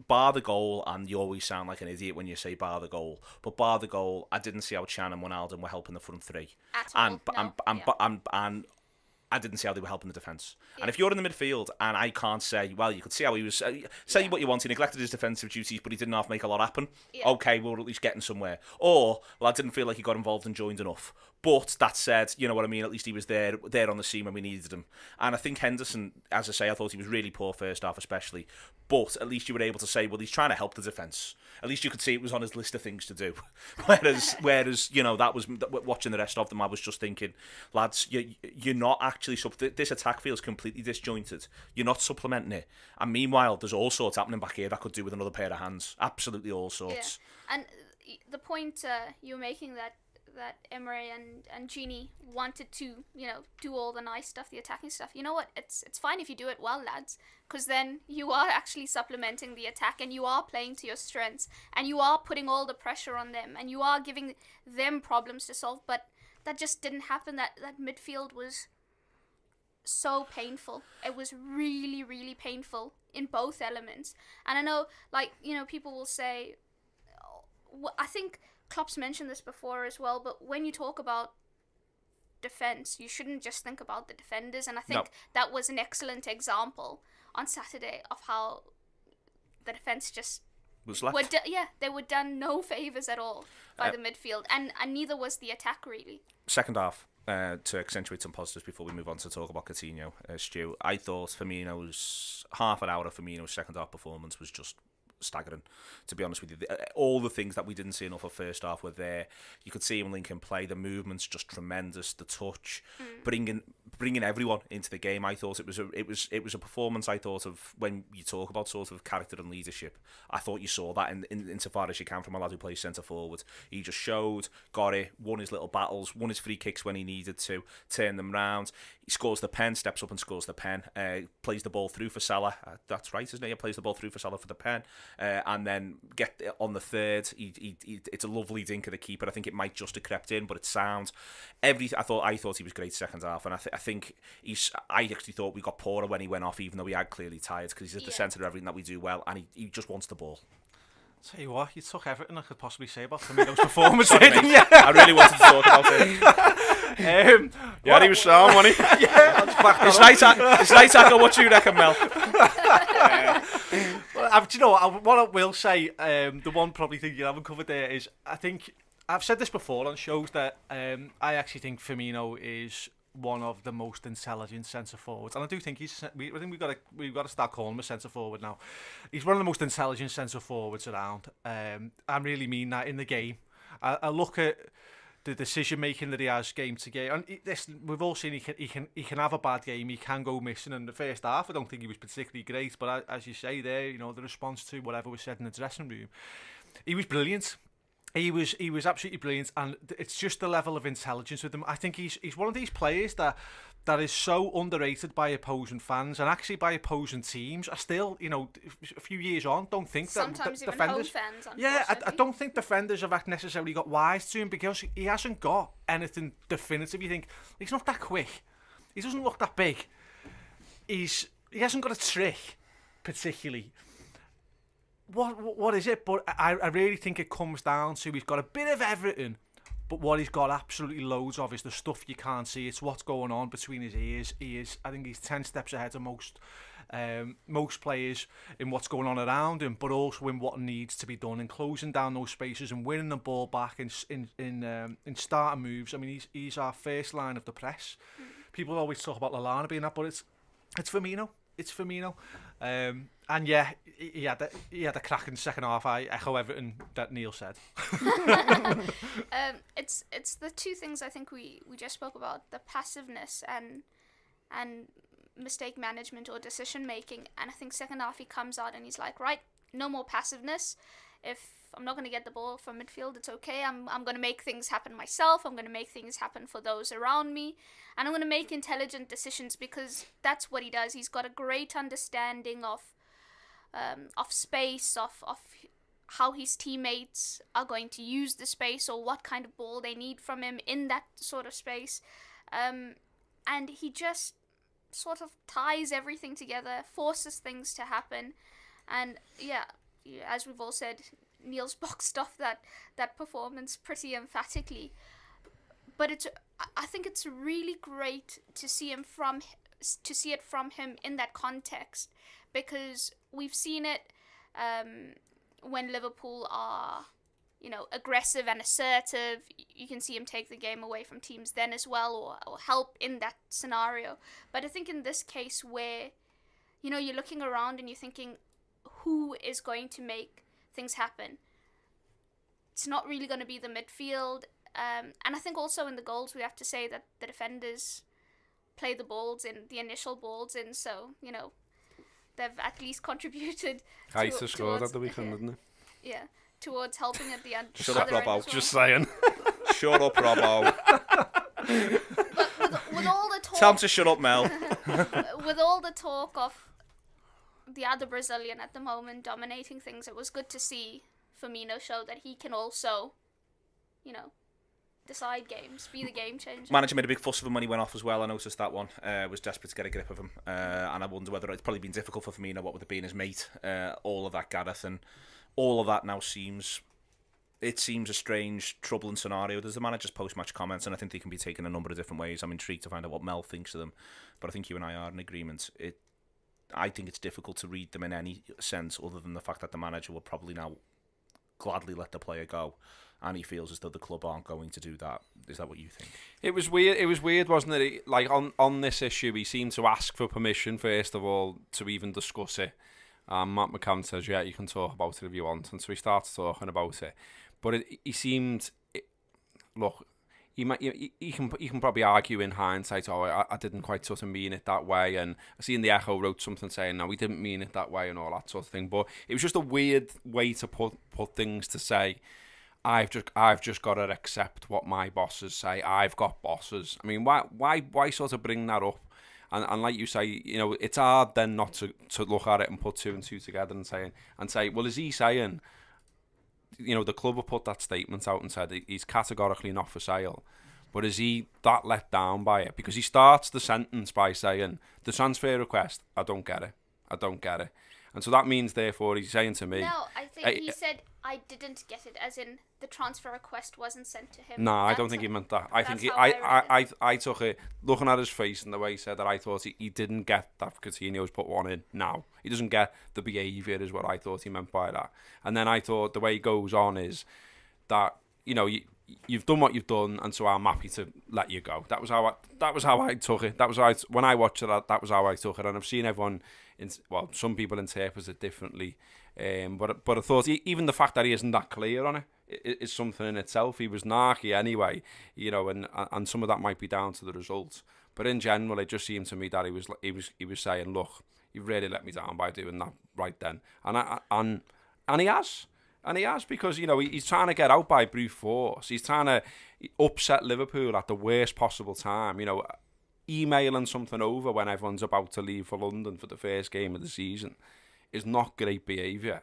bar the goal, and you always sound like an idiot when you say bar the goal, but bar the goal, I didn't see how Can and Wijnaldum were helping the front three. At all, and I didn't see how they were helping the defence. And if you're in the midfield and I can't say, well, you could see how he was, say what you want, he neglected his defensive duties, but he didn't have to make a lot happen. Okay, we're at least getting somewhere. Or, well, I didn't feel like he got involved and joined enough. But that said, you know what I mean, at least he was there on the scene when we needed him. And I think Henderson, as I say, I thought he was really poor first half especially. But at least you were able to say, well, he's trying to help the defence. At least you could see it was on his list of things to do. whereas you know, that was watching the rest of them, I was just thinking, lads, you're not actually this attack feels completely disjointed. You're not supplementing it. And meanwhile, there's all sorts happening back here that could do with another pair of hands. Absolutely all sorts. Yeah. And the point you were making that Emre and Genie wanted to, you know, do all the nice stuff, the attacking stuff. You know what? It's fine if you do it well, lads, because then you are actually supplementing the attack and you are playing to your strengths and you are putting all the pressure on them and you are giving them problems to solve. But that just didn't happen. That midfield was so painful. It was really, really painful in both elements. And I know, like, you know, people will say, I think Klopp's mentioned this before as well, but when you talk about defence, you shouldn't just think about the defenders, and I think that was an excellent example on Saturday of how the defence just was left. They were done no favours at all by the midfield, and neither was the attack really. Second half, to accentuate some positives before we move on to talk about Coutinho, Stu, I thought half an hour of Firmino's second half performance was just staggering, to be honest with you. All the things that we didn't see enough of first half were there. You could see him linking play, the movement's just tremendous, the touch, bringing everyone into the game. I thought it was a performance, I thought, of when you talk about sort of character and leadership. I thought you saw that in insofar as you can from a lad who plays centre forward. He just showed, got it, won his little battles, won his free kicks when he needed to, turned them round. He scores the pen, steps up and scores the pen, plays the ball through for Salah. That's right, isn't it? He plays the ball through for Salah for the pen, and then get on the third. It's a lovely dink of the keeper. I think it might just have crept in, but it sounds everything. I thought he was great second half, and I think I actually thought we got poorer when he went off, even though he had clearly tired, because he's at the centre of everything that we do well, and he just wants the ball. Tell you what, you took everything I could possibly say about Firmino's performance. I really wanted to talk about it. He was strong, wasn't he? It's night tackle. What do you reckon, Mel? Well, do you know what I will say? The one probably thing you haven't covered there is, I think I've said this before on shows that I actually think Firmino is one of the most intelligent centre forwards, and I do think I think we've got to start calling him a centre forward now. He's one of the most intelligent centre forwards around. I really mean that in the game. I look at the decision making that he has game to game, and we've all seen he can have a bad game. He can go missing. In the first half, I don't think he was particularly great, but as you say there, you know, the response to whatever was said in the dressing room, he was brilliant. He was absolutely brilliant, and it's just the level of intelligence with him. I think he's one of these players that is so underrated by opposing fans and actually by opposing teams. I still, you know, a few years on, don't think sometimes that even defenders, home fans. Yeah, I don't think defenders have necessarily got wise to him, because he hasn't got anything definitive. You think he's not that quick, he doesn't look that big, he hasn't got a trick particularly. What is it? But I really think it comes down to he's got a bit of everything, but what he's got absolutely loads of is the stuff you can't see. It's what's going on between his ears. I think he's 10 steps ahead of most players in what's going on around him, but also in what needs to be done in closing down those spaces and winning the ball back in starting moves. I mean, he's our first line of the press. People always talk about Lallana being that, but it's Firmino. It's Firmino. And yeah, he had a cracking second half. I echo everything that Neil said. It's the two things I think we just spoke about: the passiveness and mistake management or decision making. And I think second half he comes out and he's like, right, no more passiveness. If I'm not going to get the ball from midfield, it's okay. I'm going to make things happen myself. I'm going to make things happen for those around me. And I'm going to make intelligent decisions, because that's what he does. He's got a great understanding of space, of how his teammates are going to use the space or what kind of ball they need from him in that sort of space. And he just sort of ties everything together, forces things to happen. And yeah, as we've all said, Neil's boxed off that performance pretty emphatically. but I think it's really great to see it from him in that context, because we've seen it when Liverpool are, aggressive and assertive. You can see him take the game away from teams then as well, or help in that scenario. But I think in this case where, you're looking around and you're thinking, who is going to make things happen? It's not really going to be the midfield. And I think also in the goals, we have to say that the defenders play the initial balls in, so, they've at least contributed. Heights scored at the weekend, didn't it? Yeah, towards helping at the end. Shut up, Robbo. Well. Just saying. Shut up, Robbo. But with all the talk... Tell him to shut up, Mel. With all the talk of the other Brazilian at the moment dominating things, it was good to see Firmino show that he can also, decide games, be the game changer. Manager made a big fuss of him when he went off as well. I noticed that one. Was desperate to get a grip of him. And I wonder whether it's probably been difficult for Firmino, what with it being his mate. All of that, Gareth, and all of that now seems a strange, troubling scenario. There's the manager's post-match comments, and I think they can be taken a number of different ways. I'm intrigued to find out what Mel thinks of them, but I think you and I are in agreement. I think it's difficult to read them in any sense other than the fact that the manager will probably now gladly let the player go, and he feels as though the club aren't going to do that. Is that what you think? It was weird, wasn't it? Like on this issue, he seemed to ask for permission first of all to even discuss it. Matt McCann says, "Yeah, you can talk about it if you want," and so he starts talking about it. But he seemed, look, he can probably argue in hindsight, I didn't quite sort of mean it that way, and I see in the Echo wrote something saying, no, we didn't mean it that way and all that sort of thing. But it was just a weird way to put things, to say, I've just got to accept what my bosses say. I've got bosses. I mean, why sort of bring that up? And like you say, it's hard then not to look at it and put two and two together and say, well, is he saying, the club have put that statement out and said he's categorically not for sale, but is he that let down by it? Because he starts the sentence by saying, the transfer request, I don't get it. And so that means, therefore, he's saying to me... No, I think he said, I didn't get it, as in the transfer request wasn't sent to him. No, I don't think he meant that. I took it, looking at his face and the way he said that, I thought he didn't get that Coutinho's put one in now. He doesn't get the behaviour, is what I thought he meant by that. And then I thought the way he goes on is that, you've done what you've done, and so I'm happy to let you go. That was how I took it. When I watched it, that was how I took it. And I've seen everyone, some people interpret it differently. But I thought even the fact that he isn't that clear on it is something in itself. He was narky anyway, and some of that might be down to the results. But in general, it just seemed to me that he was saying, look, you really let me down by doing that right then, and he has. And he has, because, he's trying to get out by brute force. He's trying to upset Liverpool at the worst possible time. Emailing something over when everyone's about to leave for London for the first game of the season is not great behaviour.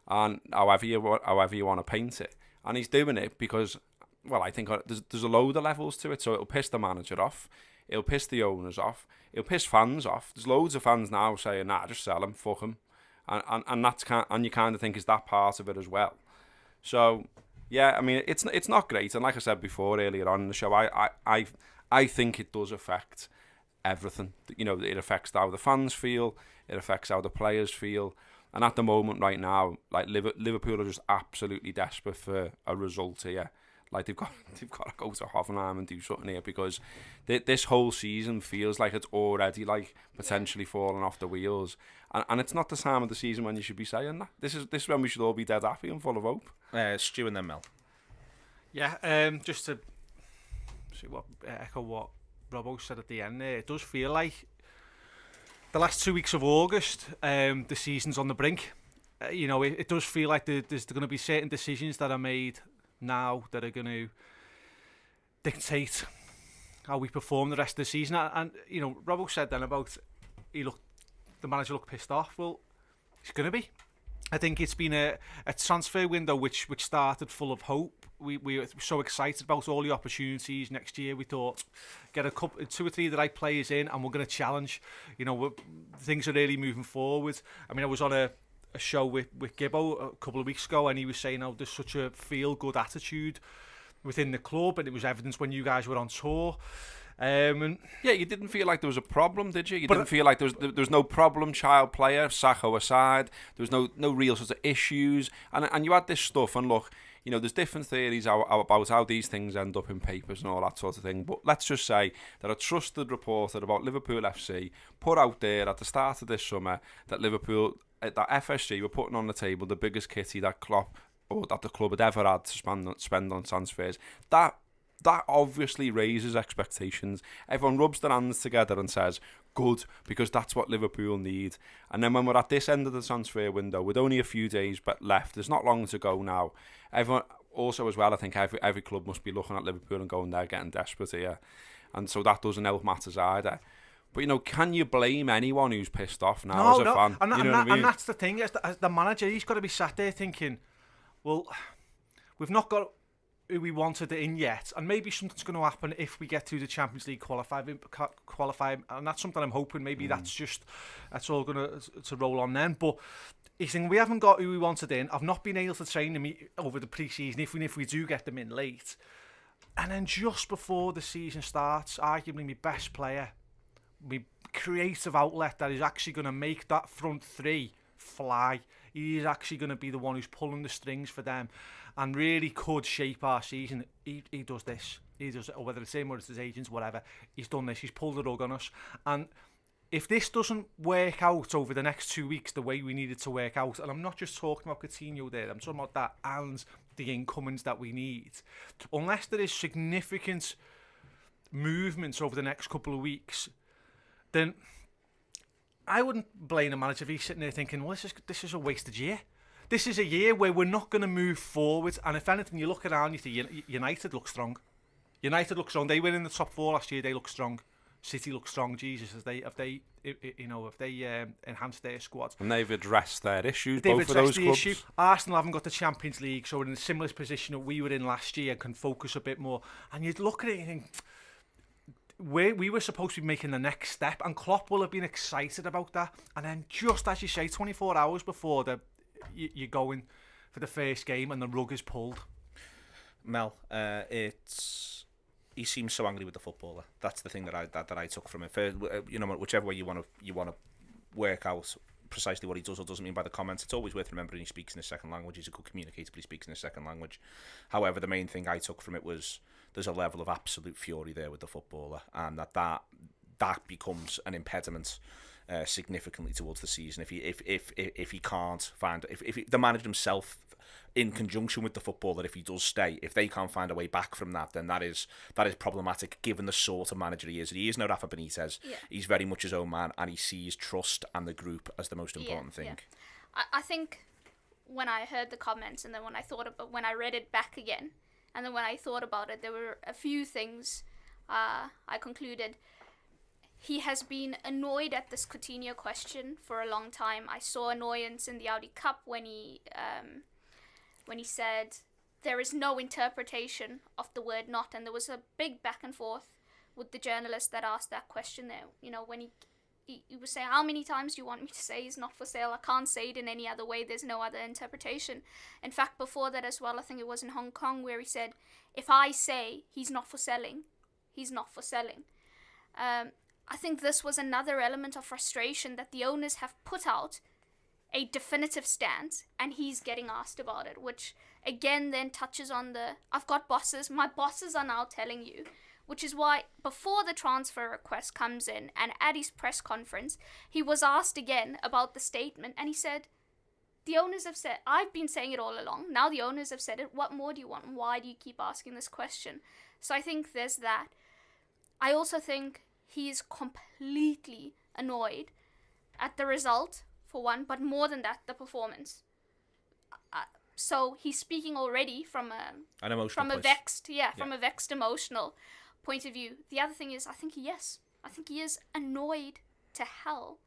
And however you want to paint it. And he's doing it because, I think there's a load of levels to it. So it'll piss the manager off. It'll piss the owners off. It'll piss fans off. There's loads of fans now saying, nah, just sell him, fuck him. And you kind of think, is that part of it as well? So yeah, I mean, it's not great, and like I said before earlier on in the show, I think it does affect everything. It affects how the fans feel, it affects how the players feel, and at the moment right now, like Liverpool are just absolutely desperate for a result here. Like they've got to go to Hoffenheim and do something here, because this whole season feels like it's already like potentially falling off the wheels, and it's not the time of the season when you should be saying that. This is when we should all be dead happy and full of hope. Stu and then Mel. Yeah, just to echo what Robbo said at the end there, it does feel like the last 2 weeks of August, the season's on the brink. It does feel like there's going to be certain decisions that are made now that are going to dictate how we perform the rest of the season. And Robbo said then about the manager looked pissed off. Well, he's going to be. I think it's been a transfer window which started full of hope. We were so excited about all the opportunities next year. We thought, get two or three of the right players in, and we're going to challenge. Things are really moving forward. I mean, I was on a show with Gibbo a couple of weeks ago, and he was saying, there's such a feel-good attitude within the club, and it was evidence when you guys were on tour. And yeah, you didn't feel like there was a problem, did you? You didn't feel like there was no problem child player, Sacco aside. There was no real sort of issues, and you had this stuff. And look, you know, there's different theories about how these things end up in papers and all that sort of thing. But let's just say that a trusted reporter about Liverpool FC put out there at the start of this summer that Liverpool, that FSG were putting on the table the biggest kitty that Klopp or that the club had ever had to spend on transfers. That obviously raises expectations. Everyone rubs their hands together and says, good, because that's what Liverpool need. And then when we're at this end of the transfer window, with only a few days left, there's not long to go now. Everyone, also as well, I think every club must be looking at Liverpool and going, they're getting desperate here. And so that doesn't help matters either. But, you know, can you blame anyone who's pissed off now as a fan? And that's the thing, as the manager, he's got to be sat there thinking, well, we've not got who we wanted in yet, and maybe something's going to happen if we get through the Champions League qualify, and that's something I'm hoping. Maybe that's all going to roll on then. But he's saying we haven't got who we wanted in. I've not been able to train them over the pre-season, even if we do get them in late. And then just before the season starts, arguably my best player, my creative outlet that is actually going to make that front three fly. He is actually going to be the one who's pulling the strings for them and really could shape our season. He does this. He does it, or whether it's him or it's his agents, whatever. He's done this. He's pulled the rug on us. And if this doesn't work out over the next 2 weeks the way we need it to work out, and I'm not just talking about Coutinho there, I'm talking about that and the incomings that we need, unless there is significant movements over the next couple of weeks, then I wouldn't blame the manager if he's sitting there thinking, well, this is a wasted year. This is a year where we're not going to move forward. And if anything, you look around, you think United look strong. United look strong. They were in the top four last year. They look strong. City look strong. Jesus, have they enhanced their squad? And they've addressed their issues. They've both addressed of those the clubs. issue. Arsenal haven't got the Champions League, so we're in a similar position that we were in last year and can focus a bit more. And you'd look at it and think, we were supposed to be making the next step, and Klopp will have been excited about that. And then, just as you say, 24 hours before you're going for the first game, and the rug is pulled. Mel, he seems so angry with the footballer. That's the thing that I took from it. Whichever way you want to work out precisely what he does or doesn't mean by the comments, it's always worth remembering he speaks in his second language. He's a good communicator, but he speaks in his second language. However, the main thing I took from it was there's a level of absolute fury there with the footballer, and that becomes an impediment significantly towards the season if he can't find if the manager himself, in conjunction with the footballer, if he does stay, if they can't find a way back from that, then that is problematic given the sort of manager he is. He is no Rafa Benitez. Yeah. He's very much his own man, and he sees trust and the group as the most important thing. Yeah. I think when I heard the comments, and then when I read it back again, and then when I thought about it, there were a few things I concluded. He has been annoyed at this Coutinho question for a long time. I saw annoyance in the Audi Cup when he said there is no interpretation of the word not, and there was a big back and forth with the journalist that asked that question there. You know, when he was saying, how many times do you want me to say he's not for sale? I can't say it in any other way. There's no other interpretation. In fact, before that as well, I think it was in Hong Kong where he said, if I say he's not for selling, he's not for selling. I think this was another element of frustration that the owners have put out a definitive stance, and he's getting asked about it, which again then touches on I've got bosses, my bosses are now telling you, which is why before the transfer request comes in and at his press conference, he was asked again about the statement, and he said, the owners have said, I've been saying it all along, now the owners have said it, what more do you want? Why do you keep asking this question? So I think there's that. I also think he is completely annoyed at the result, for one, but more than that, the performance. So he's speaking already from a vexed emotional point of view. The other thing is, I think he is annoyed to hell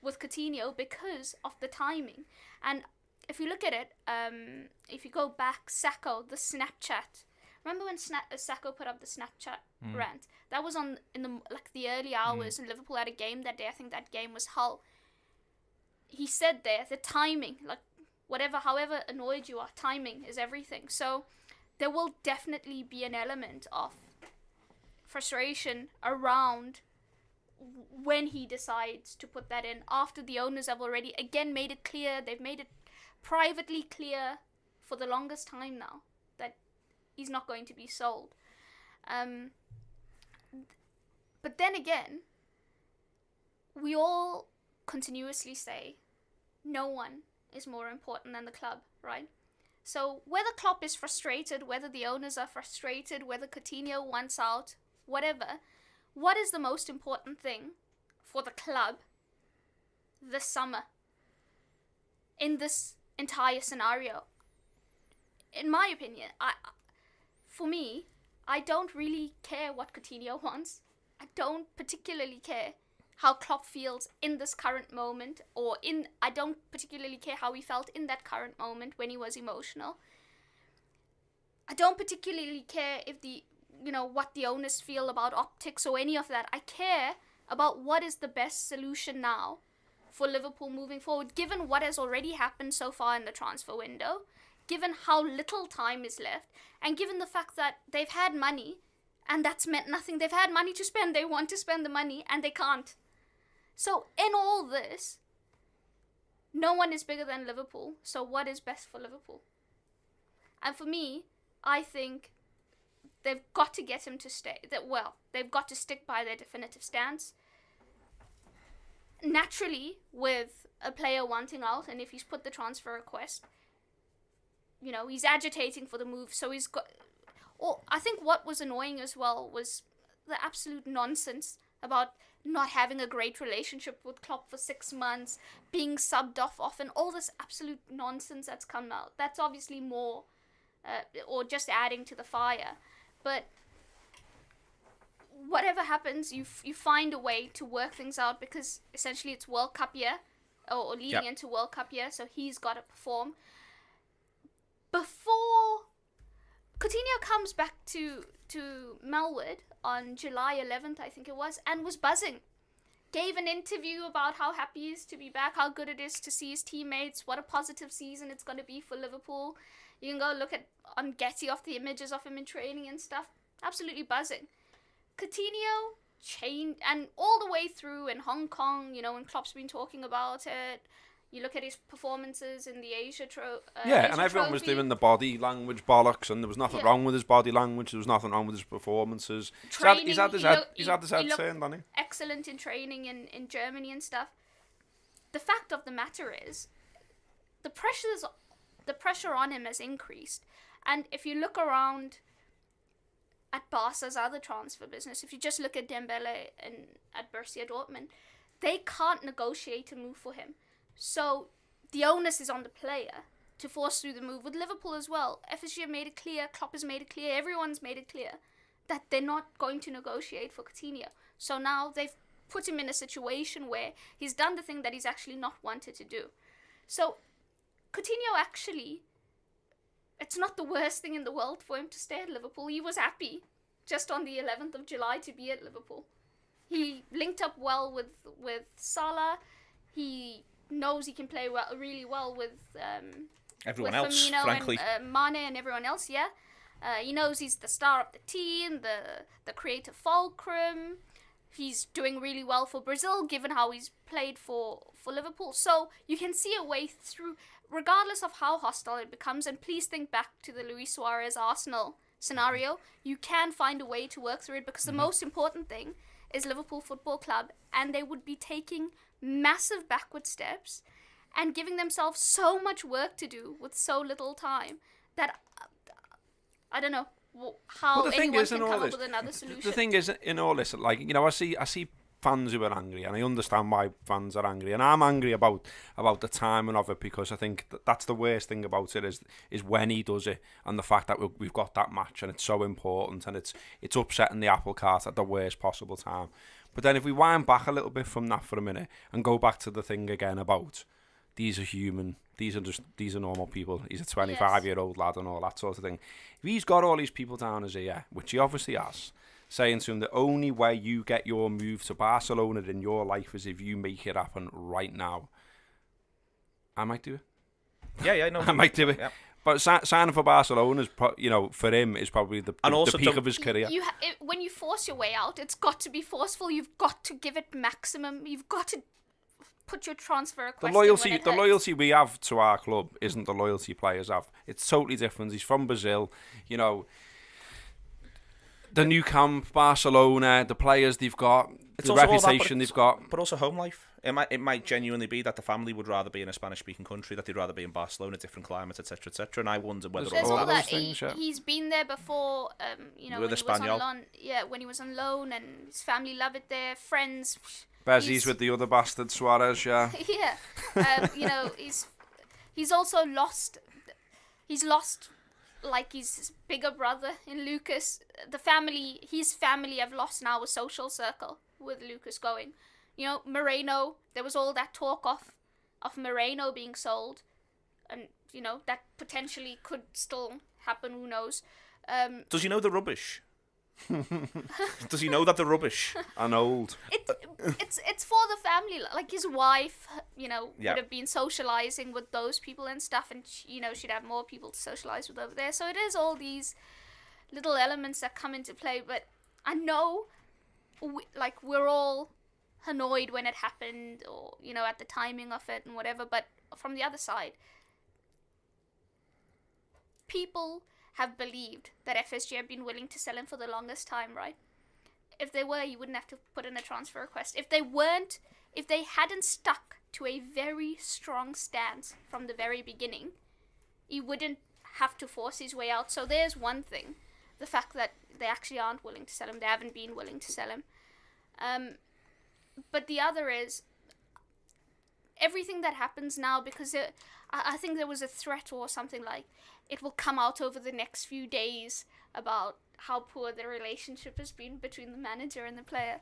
with Coutinho because of the timing. And if you look at it, if you go back, Sacco, the Snapchat. Remember when Sacco put up the Snapchat rant? That was in the early hours, and Liverpool had a game that day. I think that game was Hull. He said there, the timing, however annoyed you are, timing is everything. So there will definitely be an element of frustration around when he decides to put that in, after the owners have already again made it clear, they've made it privately clear for the longest time now that he's not going to be sold. But then again, we all continuously say no one is more important than the club, right? So whether Klopp is frustrated, whether the owners are frustrated, whether Coutinho wants out, whatever, what is the most important thing for the club this summer in this entire scenario? In my opinion, for me, I don't really care what Coutinho wants. I don't particularly care how Klopp feels in this current moment, I don't particularly care how he felt in that current moment when he was emotional. I don't particularly care if what the owners feel about optics or any of that. I care about what is the best solution now for Liverpool moving forward, given what has already happened so far in the transfer window, given how little time is left, and given the fact that they've had money, and that's meant nothing. They've had money to spend, they want to spend the money, and they can't. So in all this, no one is bigger than Liverpool, so what is best for Liverpool? And for me, I think they've got to get him to stay. They've got to stick by their definitive stance. Naturally, with a player wanting out, and if he's put the transfer request, he's agitating for the move, so he's got... I think what was annoying as well was the absolute nonsense about not having a great relationship with Klopp for 6 months, being subbed off often, all this absolute nonsense that's come out. That's obviously more, or just adding to the fire. But whatever happens, you find a way to work things out, because essentially it's World Cup year, or leading into World Cup year, so he's got to perform. Before Coutinho comes back to Melwood on July 11th, I think it was, and was buzzing. Gave an interview about how happy he is to be back, how good it is to see his teammates, what a positive season it's going to be for Liverpool. You can go look on Getty off the images of him in training and stuff. Absolutely buzzing. Coutinho changed, and all the way through in Hong Kong, when Klopp's been talking about it, you look at his performances in the Asia Trophy. And everyone was doing the body language bollocks, and there was nothing wrong with his body language. There was nothing wrong with his performances. Training, he's had his head turned, hasn't he? Excellent in training in Germany and stuff. The fact of the matter is, the pressure on him has increased. And if you look around at Barca's other transfer business, if you just look at Dembele and at Borussia Dortmund, they can't negotiate a move for him. So the onus is on the player to force through the move. With Liverpool as well, FSG have made it clear, Klopp has made it clear, everyone's made it clear that they're not going to negotiate for Coutinho. So now they've put him in a situation where he's done the thing that he's actually not wanted to do. So Coutinho actually, it's not the worst thing in the world for him to stay at Liverpool. He was happy just on the 11th of July to be at Liverpool. He linked up well with Salah. He knows he can play really well with everyone with else, Firmino frankly. and Mane and everyone else. He knows he's the star of the team, the creative fulcrum. He's doing really well for Brazil, given how he's played for Liverpool. So you can see a way through, regardless of how hostile it becomes. And please think back to the Luis Suarez Arsenal scenario. You can find a way to work through it, because the most important thing is Liverpool Football Club, and they would be taking massive backward steps and giving themselves so much work to do with so little time that I don't know how anyone can come up with another solution. The thing is, in all this, I see fans who are angry, and I understand why fans are angry, and I'm angry about the timing of it, because I think that's the worst thing about it is when he does it, and the fact that we've got that match and it's so important, and it's upsetting the apple cart at the worst possible time. But then if we wind back a little bit from that for a minute and go back to the thing again about these are human, these are normal people, he's a 25-year-old lad and all that sort of thing. If he's got all these people down his ear, which he obviously has, saying to him the only way you get your move to Barcelona in your life is if you make it happen right now, I might do it. Yeah, no. I might do it. Yeah. But signing for Barcelona is, for him is probably the peak of his career. When you force your way out, it's got to be forceful. You've got to give it maximum. You've got to put your transfer request the loyalty we have to our club isn't the loyalty players have. It's totally different. He's from Brazil, the new camp, Barcelona, the players they've got, the reputation they've got, but also home life. It might genuinely be that the family would rather be in a Spanish-speaking country, that they'd rather be in Barcelona, different climate, etc., etc. And I wonder whether all that he's been there before. When he was on loan. Yeah, when he was on loan, and his family love it there. Friends. Bezzies with the other bastard Suarez. Yeah. Yeah. He's also lost. He's lost. Like his bigger brother in Lucas. His family have lost now a social circle with Lucas going. Moreno, there was all that talk of Moreno being sold, and that potentially could still happen, who knows. Does he know the rubbish? Does he know that the rubbish and old? It's for the family. Like his wife, would have been socializing with those people and stuff, and she'd have more people to socialize with over there. So it is all these little elements that come into play. But I know, we're all annoyed when it happened, or at the timing of it and whatever. But from the other side, people have believed that FSG have been willing to sell him for the longest time, right? If they were, you wouldn't have to put in a transfer request. If they hadn't stuck to a very strong stance from the very beginning, he wouldn't have to force his way out. So there's one thing, the fact that they actually aren't willing to sell him. They haven't been willing to sell him. But the other is everything that happens now, because I think there was a threat or something like it will come out over the next few days about how poor the relationship has been between the manager and the player.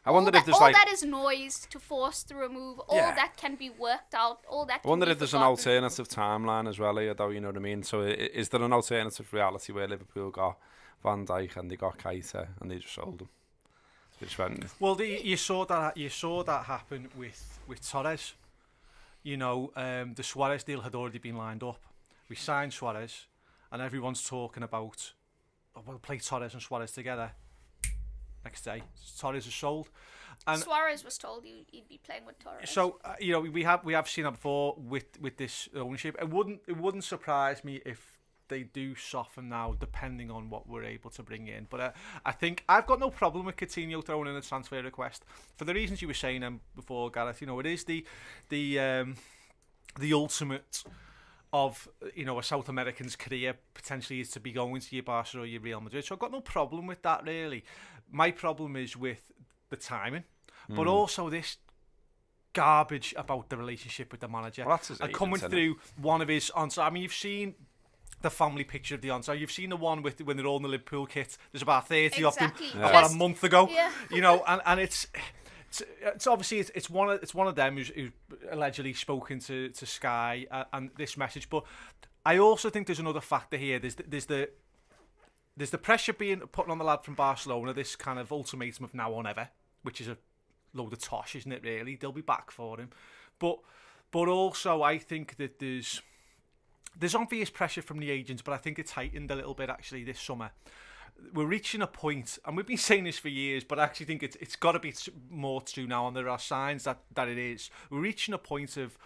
I wonder if there's that is noise to force through a move. All that can be worked out. All that. I wonder if there's an alternative timeline as well here, though. You know what I mean? So is there an alternative reality where Liverpool got Van Dijk and they got Keita and they just sold them? Well, you saw that happen with Torres. The Suarez deal had already been lined up. We signed Suarez, and everyone's talking about, we'll play Torres and Suarez together. Next day, Torres is sold. And Suarez was told he'd be playing with Torres. So we have seen that before with this ownership. It wouldn't surprise me if they do soften now, depending on what we're able to bring in. But I think I've got no problem with Coutinho throwing in a transfer request for the reasons you were saying before, Gareth. It is the ultimate of a South American's career potentially is to be going to your Barca or your Real Madrid. So I've got no problem with that really. My problem is with the timing, but also this garbage about the relationship with the manager. Well, that's his agent, coming through one of his onside. I mean, you've seen the family picture of the onside. You've seen the one with when they're all in the Liverpool kit. There's about 30 of them about a month ago. Yeah. And it's obviously it's one of them who's allegedly spoken to Sky and this message. But I also think there's another factor here. There's the pressure being put on the lad from Barcelona. This kind of ultimatum of now or never, which is a load of tosh, isn't it? Really, they'll be back for him. But also I think that there's obvious pressure from the agents, but I think it's heightened a little bit actually this summer. We're reaching a point, and we've been saying this for years, but I actually think it's got to be more true now, and there are signs that it is. We're reaching a point of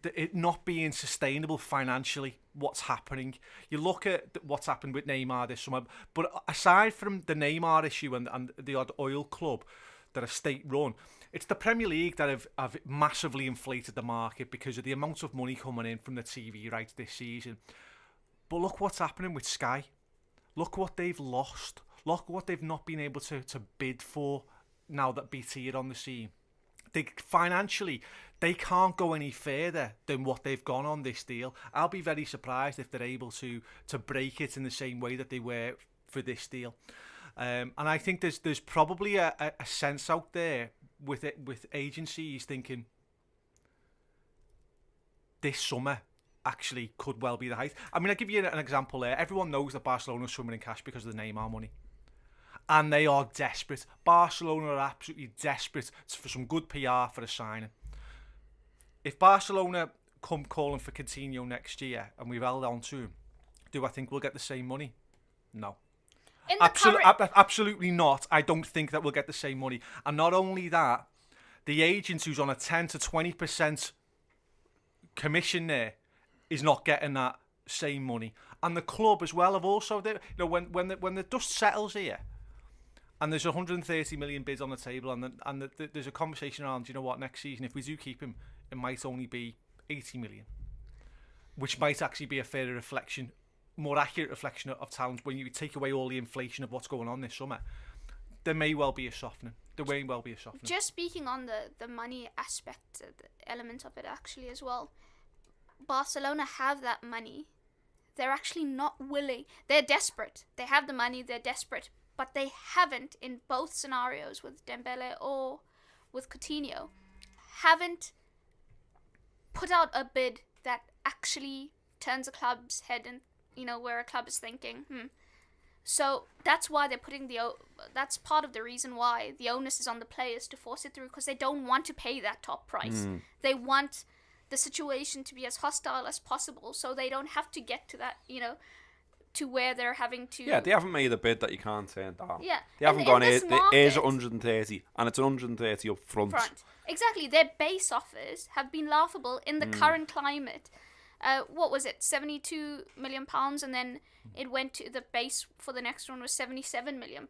it not being sustainable financially, what's happening. You look at what's happened with Neymar this summer, but aside from the Neymar issue and the odd oil club that are state-run, it's the Premier League that have massively inflated the market because of the amount of money coming in from the TV rights this season. But look what's happening with Sky. Look what they've lost. Look what they've not been able to bid for now that BT are on the scene. Financially, they can't go any further than what they've gone on this deal. I'll be very surprised if they're able to break it in the same way that they were for this deal. And I think there's probably a sense out there with agencies thinking this summer actually could well be the height. I mean, I'll give you an example there. Everyone knows that Barcelona's swimming in cash because of the Neymar money. And they are desperate. Barcelona are absolutely desperate for some good PR for a signing. if Barcelona come calling for Coutinho next year and we've held on to him, do I think we'll get the same money? No. Absolutely not. I don't think that we'll get the same money. And not only that, the agent who's on a 10 to 20% commission there is not getting that same money. And the club as well have also, when the dust settles here, and there's 130 million bids on the table, and there's a conversation around, you know what, next season, if we do keep him, it might only be 80 million, which might actually be a fairer reflection, more accurate reflection of talent when you take away all the inflation of what's going on this summer. There may well be a softening. Just speaking on the money aspect, the element of it actually as well, Barcelona have that money. They're actually not willing. They're desperate. They have the money, they're desperate. But they haven't, in both scenarios with Dembele or with Coutinho, haven't put out a bid that actually turns a club's head and, where a club is thinking, So that's why they're putting that's part of the reason why the onus is on the players to force it through, because they don't want to pay that top price. They want the situation to be as hostile as possible, so they don't have to get to that, to where they're having to... Yeah, they haven't made a bid that you can't turn down. Yeah. They haven't gone, here's 130, and it's 130 up front. Exactly. Their base offers have been laughable in the current climate. What was it, £72 million, and then it went to the base for the next one was £77 million.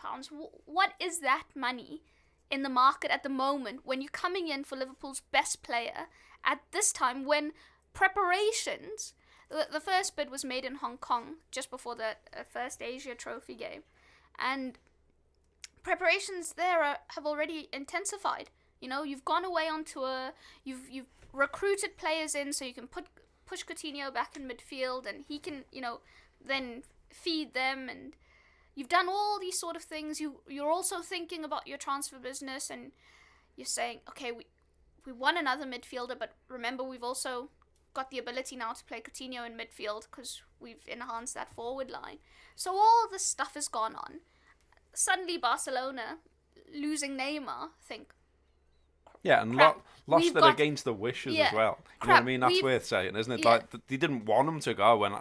What is that money in the market at the moment when you're coming in for Liverpool's best player at this time when preparations... The first bid was made in Hong Kong just before the first Asia Trophy game, and preparations there have already intensified. You've gone away on tour, you've recruited players in so you can push Coutinho back in midfield, and he can then feed them, and you've done all these sort of things. You're also thinking about your transfer business, and you're saying, okay, we want another midfielder, but remember we've also got the ability now to play Coutinho in midfield because we've enhanced that forward line. So all this stuff has gone on. Suddenly Barcelona, losing Neymar, think... Yeah, and lost it against the wishes as well. You know what I mean? That's worth saying, isn't it? Yeah. Like, they didn't want him to go, and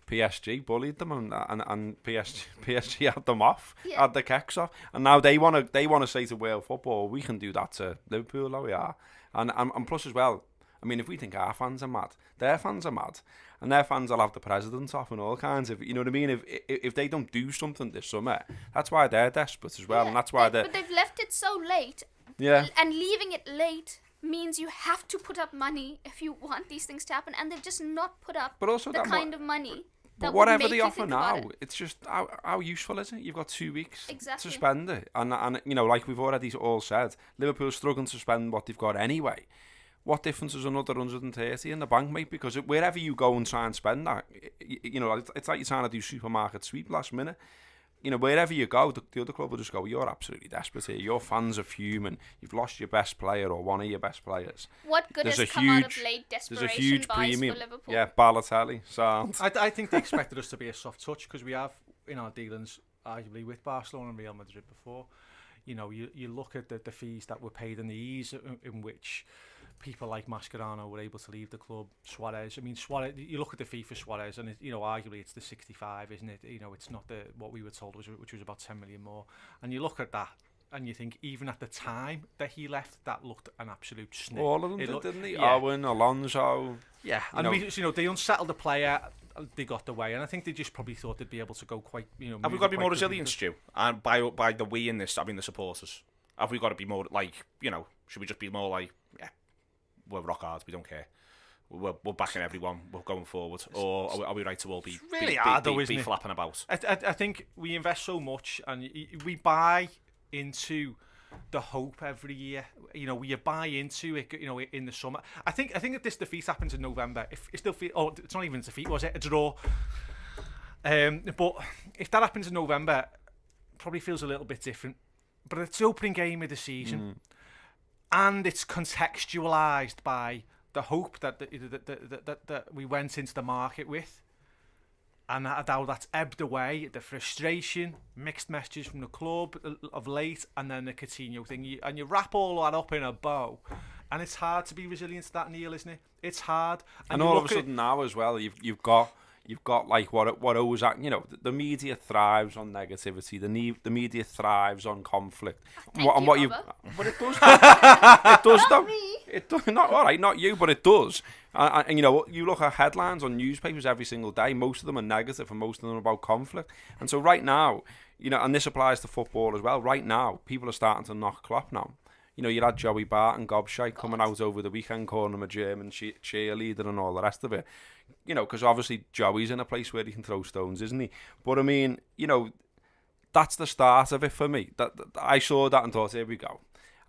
PSG bullied them, and PSG had them off, had the kicks off, and now they want to say to world football, we can do that to Liverpool, oh we are. And plus as well, I mean, if we think our fans are mad, their fans are mad, and their fans will have the president off and all kinds of, you know what I mean? If they don't do something this summer, that's why they're desperate as well, and that's why But they've left it so late. Yeah. And leaving it late means you have to put up money if you want these things to happen, and they've just not put up the kind of money. But whatever they offer now, it's just how useful is it? You've got 2 weeks to spend it, and like we've already all said, Liverpool's struggling to spend what they've got anyway. What difference is another 130 in the bank, mate? Because wherever you go and try and spend that, it's like you're trying to do supermarket sweep last minute. Wherever you go, the other club will just go, you're absolutely desperate here. Your fans are fuming. You've lost your best player or one of your best players. What good has come out of late desperation there's a huge buys premium for Liverpool? Yeah, Balotelli, sound. I think they expected us to be a soft touch because we have, in our dealings, arguably with Barcelona and Real Madrid before. You look at the fees that were paid and the ease in which people like Mascherano were able to leave the club. Suarez, you look at the fee for Suarez, and arguably it's the 65, isn't it? It's not what we were told, which was about 10 million more. And you look at that, and you think even at the time that he left, that looked an absolute snip. All of them didn't they? Yeah. Owen, Alonso. Yeah, they unsettled the player. They got the way, and I think they just probably thought they'd be able to go quite. Have we got to be more resilient, Stu? And by the we in this, I mean the supporters. Have we got to be more like Should we just be more like we're rock hard, we don't care. We're backing everyone. We're going forward, or are we right to all be flapping about? I think we invest so much, and we buy into the hope every year. We buy into it. In the summer. I think if this defeat happens in November, if it still it's not even a defeat, was it? A draw. But if that happens in November, probably feels a little bit different. But it's the opening game of the season. And it's contextualised by the hope that we went into the market with, and how that's ebbed away. The frustration, mixed messages from the club of late, and then the Coutinho thing. And you wrap all that up in a bow, And it's hard to be resilient to that, Neil, isn't it? It's hard. And all of a sudden now as well, you've got like what always, the media thrives on negativity. The media thrives on conflict. But it does. It does though. It does not. All right, not you, but it does. And you look at headlines on newspapers every single day. Most of them are negative, and most of them are about conflict. And so right now, and this applies to football as well. Right now, people are starting to knock Klopp now. You had Joey Barton, Gobshite, coming out over the weekend calling him a German cheerleader and all the rest of it. Because obviously Joey's in a place where he can throw stones, isn't he? But I mean, that's the start of it for me. That I saw that and thought, here we go.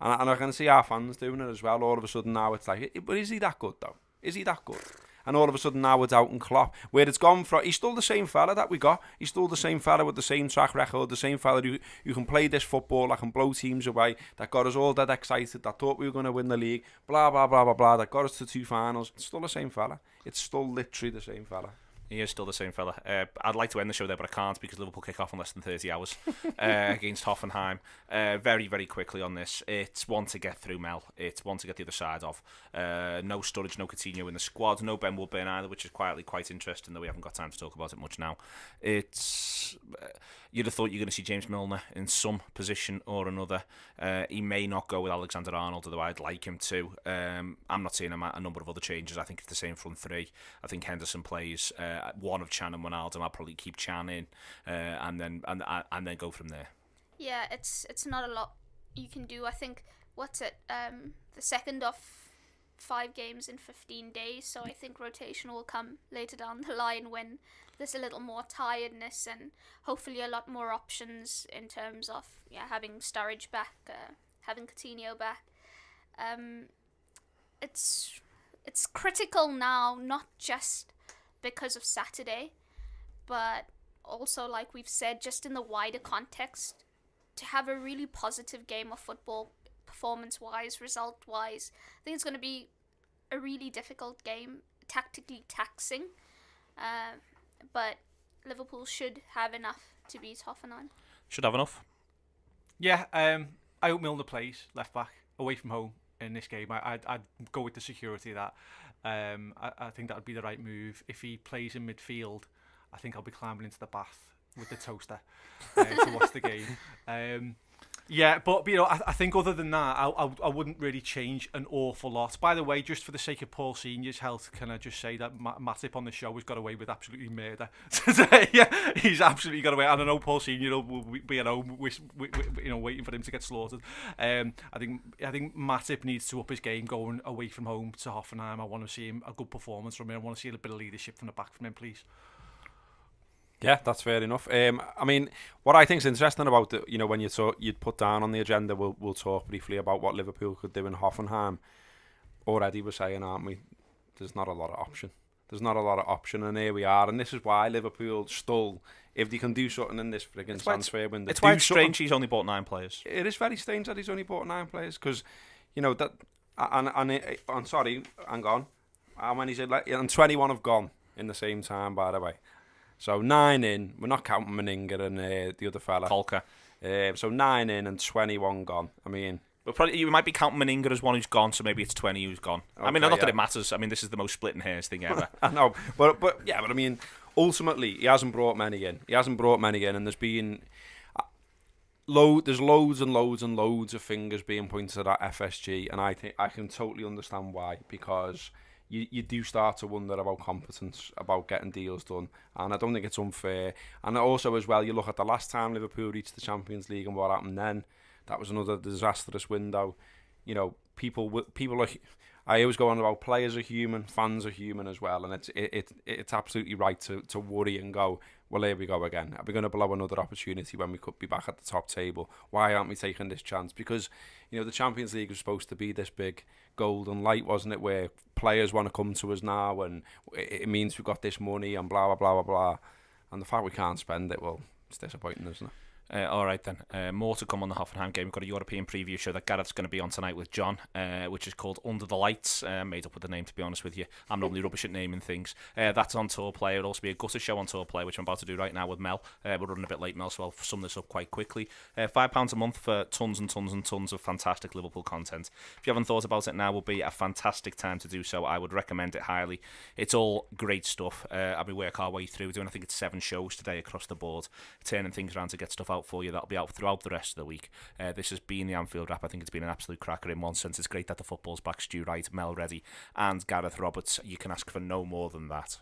And I can see our fans doing it as well. All of a sudden now it's like, but is he that good though? Is he that good? And all of a sudden now it's out in Klopp, where it's gone from. He's still the same fella that we got. He's still the same fella with the same track record, the same fella who can play this football, that can blow teams away, that got us all dead excited, that thought we were going to win the league, blah, blah, blah, blah, blah, that got us to 2 finals. It's still the same fella. It's still literally the same fella. He is still the same fella. I'd like to end the show there, but I can't because Liverpool kick off in less than 30 hours against Hoffenheim. Very, very quickly on this. It's one to get through, Mel. It's one to get the other side of. No Sturridge, no Coutinho in the squad. No Ben Woodburn either, which is quietly quite interesting, though we haven't got time to talk about it much now. It's... You'd have thought you're going to see James Milner in some position or another. He may not go with Alexander-Arnold, although I'd like him to. I'm not seeing a number of other changes. I think it's the same front three. I think Henderson plays one of Chan and Wijnaldum. I'll probably keep Chan in and then go from there. Yeah, it's not a lot you can do. I think, the second of 5 games in 15 days, so I think rotation will come later down the line when there's a little more tiredness and hopefully a lot more options in terms of having Sturridge back, having Coutinho back. It's critical now, not just because of Saturday, but also, like we've said, just in the wider context, to have a really positive game of football, performance-wise, result-wise. I think it's going to be a really difficult game, tactically taxing, but Liverpool should have enough to beat Hoffenheim. Should have enough. Yeah, I hope Milner plays left back away from home in this game. I'd go with the security of that. I think that would be the right move. If he plays in midfield, I think I'll be climbing into the bath with the toaster to watch the game. Yeah, but I think other than that, I wouldn't really change an awful lot. By the way, just for the sake of Paul Senior's health, can I just say that Matip on the show has got away with absolutely murder today? Yeah, he's absolutely got away. I don't know, Paul Senior will be at home, waiting for him to get slaughtered. I think Matip needs to up his game going away from home to Hoffenheim. I want to see him a good performance from him. I want to see a bit of leadership from the back from him, please. Yeah, that's fair enough. I mean, what I think is interesting about it, when you'd put down on the agenda, we'll talk briefly about what Liverpool could do in Hoffenheim. Already we're saying, aren't we? There's not a lot of option. And here we are. And this is why Liverpool still, if they can do something in this frigging transfer window. It's why it's strange he's only bought 9 players. It is very strange that he's only bought 9 players because, that. I'm sorry, hang on. How many's it? And 21 have gone in the same time, by the way. So 9 in, we're not counting Meninga and the other fella. Kolka. So 9 in and 21 gone. I mean... But probably you might be counting Meninga as one who's gone, so maybe it's 20 who's gone. Okay, I mean, not that it matters. I mean, this is the most splitting hairs thing ever. I know. But I mean, ultimately, he hasn't brought many in. And there's been... There's loads and loads and loads of fingers being pointed at FSG, and I think I can totally understand why, because... You do start to wonder about competence, about getting deals done, and I don't think it's unfair. And also as well, you look at the last time Liverpool reached the Champions League and what happened then. That was another disastrous window. People are. I always go on about players are human, fans are human as well, and it's absolutely right to worry and go, well, here we go again. Are we going to blow another opportunity when we could be back at the top table? Why aren't we taking this chance? Because the Champions League was supposed to be this big golden light, wasn't it, where players want to come to us now and it means we've got this money and blah blah blah blah blah, and the fact we can't spend it, well, it's disappointing, isn't it? All right then. More to come on the Hoffenheim game. We've got a European preview show that Gareth's going to be on tonight with John, which is called Under the Lights. Made up with the name, to be honest with you. I'm normally rubbish at naming things. That's on Tour Play. It'll also be a gutter show on Tour Play, which I'm about to do right now with Mel. We're running a bit late, Mel, so I'll sum this up quite quickly. £5 a month for tons and tons and tons of fantastic Liverpool content. If you haven't thought about it now, will be a fantastic time to do so. I would recommend it highly. It's all great stuff. We work our way through. We're doing, I think it's 7 shows today across the board, turning things around to get stuff out for you. That'll be out throughout the rest of the week. This has been the Anfield Wrap. I think it's been an absolute cracker in one sense. It's great that the football's back. Stu Wright, Mel Reddy and Gareth Roberts. You can ask for no more than that.